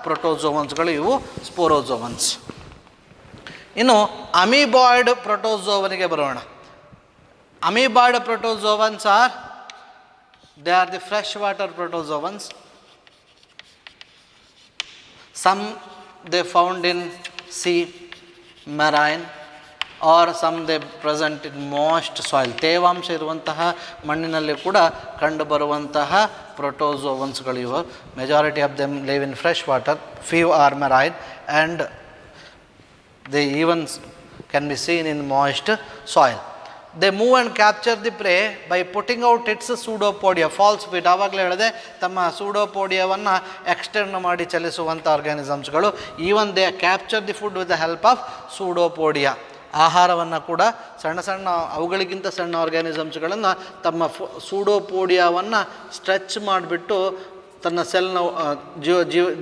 ಪ್ರೋಟೋಸೋವನ್ಸ್ಗಳು ಇವು ಸ್ಪೋರೋಸೋವನ್ಸ್. ಇನ್ನು ಅಮೀಬಾಯ್ಡ್ ಪ್ರೋಟೋಸೋವನಿಗೆ ಬರೋಣ. Amoeboid protozoans they are the freshwater protozoans. Some they found in sea, marine, or some they present in moist soil. ತೇವಾಂಶ ಇರುವಂತಹ ಮಣ್ಣಿನಲ್ಲಿ ಕೂಡ ಕಂಡು ಬರುವಂತಹ ಪ್ರೋಟೋಸೋವನ್ಸ್ಗಳು ಇವು. Majority of them live in fresh water, few are marine, and they even can be seen in moist soil. They move and capture the prey by putting out its pseudopodia, false feet. ಆವಾಗಲೇ ಹೇಳಿದೆ, ತಮ್ಮ ಸೂಡೋಪೋಡಿಯಾವನ್ನು ಎಕ್ಸ್ಟೆಂಡ್ ಮಾಡಿ ಚಲಿಸುವಂಥ ಆರ್ಗ್ಯಾನಿಸಮ್ಸ್ಗಳು. Even they capture the food with the help of pseudopodia. ಆಹಾರವನ್ನು ಕೂಡ ಸಣ್ಣ ಅವುಗಳಿಗಿಂತ ಸಣ್ಣ ಆರ್ಗ್ಯಾನಿಸಮ್ಸ್ಗಳನ್ನು ತಮ್ಮ ಸೂಡೋಪೋಡಿಯಾವನ್ನು ಸ್ಟ್ರೆಚ್ ಮಾಡಿಬಿಟ್ಟು ತನ್ನ ಸೆಲ್ನ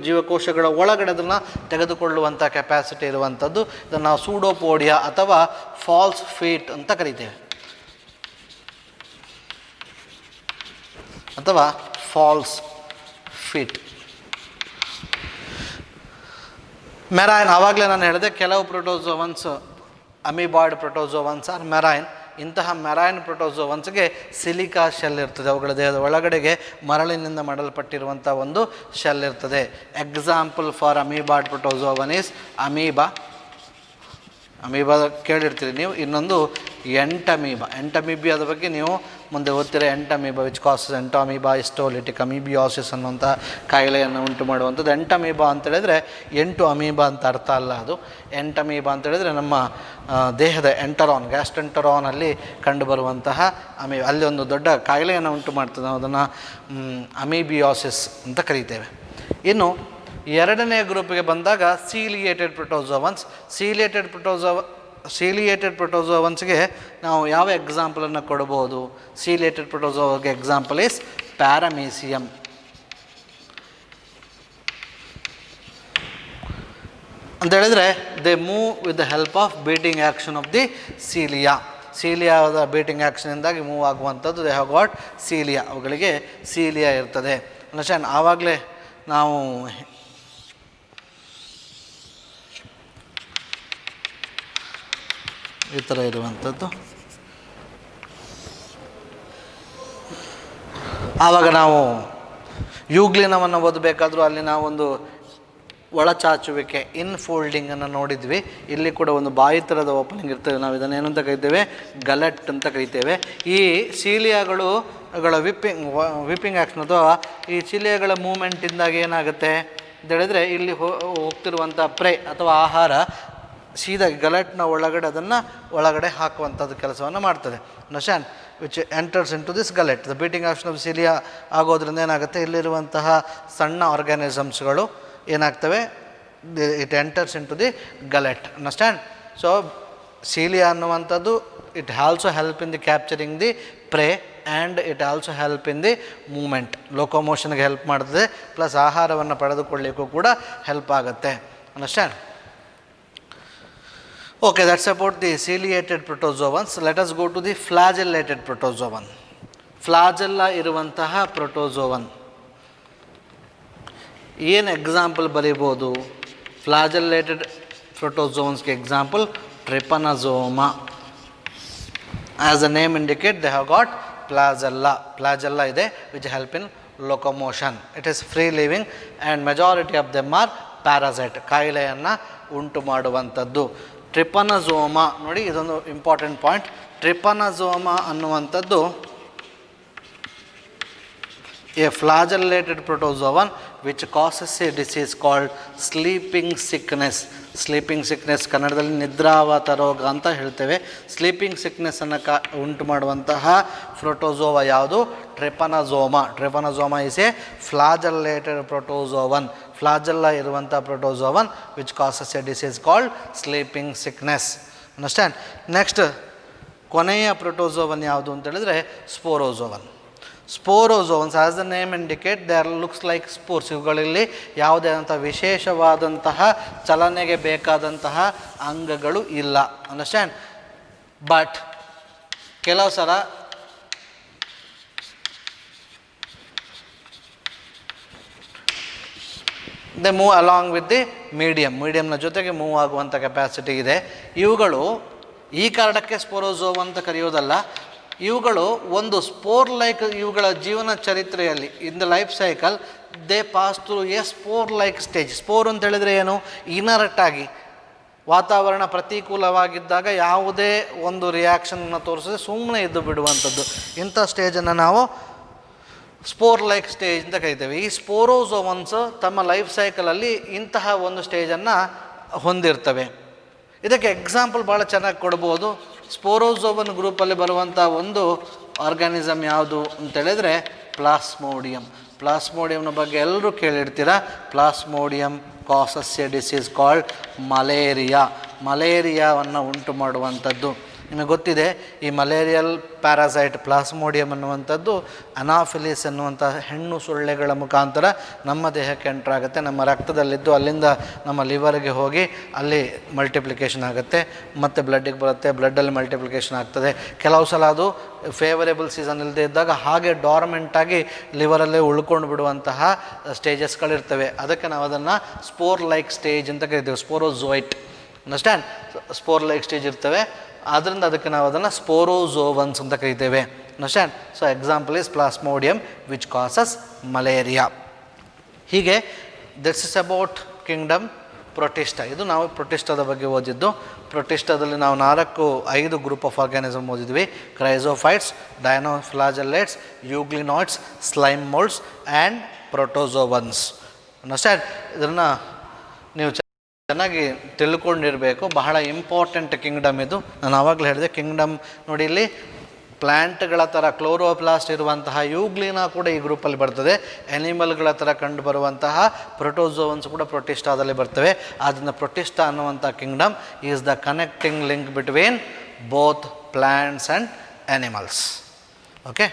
ಜೀವಕೋಶಗಳ ಒಳಗಡೆ ಅದನ್ನು ತೆಗೆದುಕೊಳ್ಳುವಂಥ ಕೆಪಾಸಿಟಿ ಇರುವಂಥದ್ದು. ಇದನ್ನು ನಾವು ಸೂಡೋಪೋಡಿಯಾ ಅಥವಾ ಫಾಲ್ಸ್ ಫೀಟ್ ಅಂತ ಕರಿತೇವೆ, ಅಥವಾ ಫಾಲ್ಸ್ ಫೀಟ್. ಮೆರೈನ್, ಆವಾಗಲೇ ನಾನು ಹೇಳಿದೆ ಕೆಲವು protozoans, amoeboid protozoans are marine. ಇಂತಹ ಮೆರೈನ್ ಪ್ರೋಟೋಸೋವನ್ಸ್ಗೆ ಸಿಲಿಕಾ ಶೆಲ್ ಇರ್ತದೆ. ಅವುಗಳ ದೇಹದ ಒಳಗಡೆಗೆ ಮರಳಿನಿಂದ ಮಾಡಲ್ಪಟ್ಟಿರುವಂಥ ಒಂದು ಶೆಲ್ ಇರ್ತದೆ. Example for amoeboid protozoan is amoeba ಕೇಳಿರ್ತೀರಿ ನೀವು. ಇನ್ನೊಂದು ಎಂಟಮೀಬಿಯಾದ ಬಗ್ಗೆ ನೀವು ಮುಂದೆ ಓದ್ತೀರ. ಎಂಟಮೀಬಾ ವಿಚ್ ಕಾಸಸ್ ಎಂಟಾಮೀಬಾ ಹಿಸ್ಟೋಲಿಟಿಕ್ ಅಮೀಬಿಯಾಸಿಸ್ ಅನ್ನುವಂಥ ಕಾಯಿಲೆಯನ್ನು ಉಂಟು ಮಾಡುವಂಥದ್ದು. ಎಂಟಮೀಬಾ ಅಂತ ಹೇಳಿದ್ರೆ 8 ಅಮೀಬಾ ಅಂತ ಅರ್ಥ ಅಲ್ಲ. ಅದು ಎಂಟಮೀಬಾ ಅಂತ ಹೇಳಿದ್ರೆ ನಮ್ಮ ದೇಹದ ಗ್ಯಾಸ್ಟ್ರೆಂಟರಾನಲ್ಲಿ ಕಂಡುಬರುವಂತಹ ಅಲ್ಲಿ ಒಂದು ದೊಡ್ಡ ಕಾಯಿಲೆಯನ್ನು ಉಂಟು ಮಾಡ್ತದೆ. ನಾವು ಅದನ್ನು ಅಮೀಬಿಯಾಸಿಸ್ ಅಂತ ಕರೀತೇವೆ. ಇನ್ನು ಎರಡನೇ ಗ್ರೂಪಿಗೆ ಬಂದಾಗ ಸೀಲಿಯೇಟೆಡ್ ಪ್ರೋಟೋಸೋವನ್ಸ್. ಸೀಲಿಯೇಟೆಡ್ ಪ್ರೋಟೋಸೋವನ್ಸ್ಗೆ ನಾವು ಯಾವ ಎಕ್ಸಾಂಪಲನ್ನು ಕೊಡ್ಬೋದು? ಸೀಲಿಯೇಟೆಡ್ ಪ್ರೋಟೋಸೋವನ್ಗೆ ಎಕ್ಸಾಂಪಲ್ ಈಸ್ ಪ್ಯಾರಾಮೀಸಿಯಂ. ಅಂತ ಹೇಳಿದರೆ they move with the help of beating action of the ಸೀಲಿಯಾದ ಬೀಟಿಂಗ್ ಆ್ಯಕ್ಷನಿಂದಾಗಿ ಮೂವ್ ಆಗುವಂಥದ್ದು. ದೇ ಹ್ಯಾವ್ ಗಾಟ್ ಸೀಲಿಯಾ, ಅವುಗಳಿಗೆ ಸೀಲಿಯಾ ಇರ್ತದೆ. ಅಂಡರ್ಸ್ಟ್ಯಾಂಡ್. ಆವಾಗಲೇ ನಾವು ಈ ಥರ ಇರುವಂಥದ್ದು. ಆವಾಗ ನಾವು ಯೂಗ್ಲಿನವನ್ನು ಓದಬೇಕಾದ್ರೂ ಅಲ್ಲಿ ನಾವೊಂದು ಒಳಚಾಚುವಿಕೆ ಇನ್ಫೋಲ್ಡಿಂಗನ್ನು ನೋಡಿದ್ವಿ. ಇಲ್ಲಿ ಕೂಡ ಒಂದು ಬಾಯಿ ಥರದ ಓಪನಿಂಗ್ ಇರ್ತದೆ. ನಾವು ಇದನ್ನು ಏನಂತ ಕರಿತೇವೆ, ಗಲೆಟ್ ಅಂತ ಕರಿತೇವೆ. ಈ ಸೀಲಿಯಾಗಳ ವಿಪ್ಪಿಂಗ್ ಆ್ಯಕ್ಷನ್ ಅಥವಾ ಈ ಚಿಲಿಯಾಗಳ ಮೂಮೆಂಟಿಂದಾಗಿ ಏನಾಗುತ್ತೆ ಅಂತ ಹೇಳಿದರೆ, ಇಲ್ಲಿ ಹೋಗ್ತಿರುವಂಥ ಪ್ರೇ ಅಥವಾ ಆಹಾರ ಸೀದಾ ಗಲೆಟ್ನ ಒಳಗಡೆ ಹಾಕುವಂಥದ್ದು ಕೆಲಸವನ್ನು ಮಾಡ್ತದೆ. Understand. Which enters into this gullet. The beating action of cilia ಆಗೋದ್ರಿಂದ ಏನಾಗುತ್ತೆ, ಇಲ್ಲಿರುವಂತಹ ಸಣ್ಣ ಆರ್ಗ್ಯಾನಿಸಮ್ಸ್ಗಳು ಏನಾಗ್ತವೆ, it enters into the gullet. Understand. So cilia ಅನ್ನುವಂಥದ್ದು it also help in the capturing the prey and it also help in the movement. ಲೋಕೋಮೋಷನ್ಗೆ ಹೆಲ್ಪ್ ಮಾಡ್ತದೆ, ಪ್ಲಸ್ ಆಹಾರವನ್ನು ಪಡೆದುಕೊಳ್ಳಿಕ್ಕೂ ಕೂಡ ಹೆಲ್ಪ್ ಆಗುತ್ತೆ. Understand. Okay, that's about the ciliated protozoans. Let us go to the flagellated protozoan. Flagella ಇರುವಂತಹ ಪ್ರೋಟೋಜೋವನ್ ಏನು ಎಕ್ಸಾಂಪಲ್ ಬರೀಬೋದು? ಫ್ಲಾಜೆಲ್ಲೇಟೆಡ್ ಪ್ರೋಟೋಜೋನ್ಸ್ಗೆ example trypanosoma. As the name indicate, they have got flagella ಇದೆ which help in locomotion. It is free living and majority of them are parasite, ಕಾಯಿಲೆಯನ್ನು ಉಂಟು ಮಾಡುವಂಥದ್ದು. ಟ್ರಿಪನಜೋಮಾ ನೋಡಿ, ಇದೊಂದು ಇಂಪಾರ್ಟೆಂಟ್ ಪಾಯಿಂಟ್. ಟ್ರಿಪನಜೋಮಾ ಅನ್ನುವಂಥದ್ದು a flagellated protozoan which causes a disease called sleeping sickness. Sleeping sickness ಕನ್ನಡದಲ್ಲಿ ನಿದ್ರಾವತ ರೋಗ ಅಂತ ಹೇಳ್ತೇವೆ. ಸ್ಲೀಪಿಂಗ್ ಸಿಕ್ನೆಸ್ಸನ್ನು ಉಂಟು ಮಾಡುವಂತಹ ಪ್ರೋಟೋಜೋವಾ ಯಾವುದು? ಟ್ರಿಪನಜೋಮಾ. ಟ್ರಿಪನಜೋಮಾ is A flagellated protozoan. Flagella ಇರುವಂಥ protozoan which causes a disease called sleeping sickness. Understand. Next ಕೊನೆಯ ಪ್ರೋಟೋಜೋವನ್ ಯಾವುದು ಅಂತ ಹೇಳಿದ್ರೆ sporozoan. Sporozoans as the name indicate, they are looks like spores. ಇವುಗಳಲ್ಲಿ ಯಾವುದೇ ಆದಂಥ ವಿಶೇಷವಾದಂತಹ ಚಲನೆಗೆ ಬೇಕಾದಂತಹ ಅಂಗಗಳು ಇಲ್ಲ. ಅಂಡರ್ಸ್ಟ್ಯಾಂಡ್. ಬಟ್ ಕೆಲವು ಸಲ they move along with the ಮೀಡಿಯಮ್ನ ಜೊತೆಗೆ ಮೂವ್ ಆಗುವಂಥ ಕೆಪಾಸಿಟಿ ಇದೆ. ಇವುಗಳು ಈ ಕಾರಣಕ್ಕೆ ಸ್ಪೋರೋಜೋವ್ ಅಂತ ಕರೆಯೋದಲ್ಲ, ಇವುಗಳು ಒಂದು ಸ್ಪೋರ್ ಲೈಕ್, ಇವುಗಳ ಜೀವನ ಚರಿತ್ರೆಯಲ್ಲಿ in the life cycle they pass through A spore like stage. Spore ಅಂತ ಹೇಳಿದರೆ ಏನು? ಇನರ್ಟ್ ಆಗಿ ವಾತಾವರಣ ಪ್ರತಿಕೂಲವಾಗಿದ್ದಾಗ ಯಾವುದೇ ಒಂದು ರಿಯಾಕ್ಷನನ್ನು ತೋರಿಸದೆ ಸುಮ್ಮನೆ ಇದ್ದು ಬಿಡುವಂಥದ್ದು. ಇಂಥ ಸ್ಟೇಜನ್ನು ನಾವು ಸ್ಪೋರ್ ಲೈಕ್ ಸ್ಟೇಜ್ ಅಂತ ಕರಿತೇವೆ. ಈ ಸ್ಪೋರೋಜೋವನ್ಸ್ ತಮ್ಮ ಲೈಫ್ ಸೈಕಲಲ್ಲಿ ಇಂತಹ ಒಂದು ಸ್ಟೇಜನ್ನು ಹೊಂದಿರ್ತವೆ. ಇದಕ್ಕೆ ಎಕ್ಸಾಂಪಲ್ ಭಾಳ ಚೆನ್ನಾಗಿ ಕೊಡ್ಬೋದು. ಸ್ಪೋರೋಜೋವನ್ ಗ್ರೂಪಲ್ಲಿ ಬರುವಂಥ ಒಂದು ಆರ್ಗ್ಯಾನಿಸಮ್ ಯಾವುದು ಅಂತೇಳಿದರೆ ಪ್ಲಾಸ್ಮೋಡಿಯಂ. ಪ್ಲಾಸ್ಮೋಡಿಯಂನ ಬಗ್ಗೆ ಎಲ್ಲರೂ ಕೇಳಿರ್ತೀರ. Plasmodium causes a disease called ಮಲೇರಿಯಾವನ್ನು ಉಂಟು ಮಾಡುವಂಥದ್ದು. ನಿಮಗೆ ಗೊತ್ತಿದೆ, ಈ ಮಲೇರಿಯಲ್ ಪ್ಯಾರಾಸೈಟ್ ಪ್ಲಾಸ್ಮೋಡಿಯಂ ಅನ್ನುವಂಥದ್ದು ಅನಾಫಿಲಿಸ್ ಅನ್ನುವಂಥ ಹೆಣ್ಣು ಸೊಳ್ಳೆಗಳ ಮುಖಾಂತರ ನಮ್ಮ ದೇಹಕ್ಕೆ ಎಂಟ್ರಾಗುತ್ತೆ. ನಮ್ಮ ರಕ್ತದಲ್ಲಿದ್ದು ಅಲ್ಲಿಂದ ನಮ್ಮ ಲಿವರ್ಗೆ ಹೋಗಿ ಅಲ್ಲಿ ಮಲ್ಟಿಪ್ಲಿಕೇಶನ್ ಆಗುತ್ತೆ, ಮತ್ತು ಬ್ಲಡ್ಡಿಗೆ ಬರುತ್ತೆ, ಬ್ಲಡ್ಡಲ್ಲಿ ಮಲ್ಟಿಪ್ಲಿಕೇಶನ್ ಆಗ್ತದೆ. ಕೆಲವು ಸಲ ಅದು ಫೇವರೇಬಲ್ ಸೀಸನ್ ಇಲ್ಲದೆ ಇದ್ದಾಗ ಹಾಗೆ ಡಾರ್ಮೆಂಟಾಗಿ ಲಿವರಲ್ಲೇ ಉಳ್ಕೊಂಡು ಬಿಡುವಂತಹ ಸ್ಟೇಜಸ್ಗಳಿರ್ತವೆ. ಅದಕ್ಕೆ ನಾವು ಅದನ್ನು ಸ್ಪೋರ್ ಲೈಕ್ ಸ್ಟೇಜ್ ಅಂತ ಕರಿತೀವಿ. Sporozoite. Understand. Spore like stage ಇರ್ತವೆ, ಆದ್ದರಿಂದ ಅದಕ್ಕೆ ನಾವು ಅದನ್ನು ಸ್ಪೋರೋಜೋವನ್ಸ್ ಅಂತ ಕರಿತೇವೆ. Understand. So example is plasmodium which causes malaria. ಹೀಗೆ this is about kingdom protista. ಇದು ನಾವು ಪ್ರೊಟಿಸ್ಟಾದ ಬಗ್ಗೆ ಓದಿದ್ದು. ಪ್ರೊಟಿಸ್ಟಾದಲ್ಲಿ ನಾವು 5 ಗ್ರೂಪ್ ಆಫ್ ಆರ್ಗ್ಯಾನಿಸಮ್ ಓದಿದ್ವಿ. Chrysophytes, dinoflagellates, euglenoids, slime moulds and protozoans. Understand. ಇದನ್ನು ನೀವು ಚೆನ್ನಾಗಿ ತಿಳ್ಕೊಂಡಿರಬೇಕು. ಬಹಳ ಇಂಪಾರ್ಟೆಂಟ್ ಕಿಂಗ್ಡಮ್ ಇದು. ನಾನು ಆವಾಗಲೇ ಹೇಳಿದೆ ಕಿಂಗ್ಡಮ್ ನೋಡಿ, ಇಲ್ಲಿ ಪ್ಲ್ಯಾಂಟ್ಗಳ ಥರ ಕ್ಲೋರೋಪ್ಲಾಸ್ಟ್ ಇರುವಂತಹ ಯೂಗ್ಲಿನಾ ಕೂಡ ಈ ಗ್ರೂಪಲ್ಲಿ ಬರ್ತದೆ. ಆ್ಯನಿಮಲ್ಗಳ ಥರ ಕಂಡು ಬರುವಂತಹ ಪ್ರೋಟೋಜೋವನ್ಸ್ ಕೂಡ ಪ್ರೊಟಿಸ್ಟಾದಲ್ಲಿ ಬರ್ತವೆ. ಆದ್ದರಿಂದ ಪ್ರೊಟಿಸ್ಟಾ ಅನ್ನುವಂಥ Kingdom is the connecting link between both plants and animals. Okay.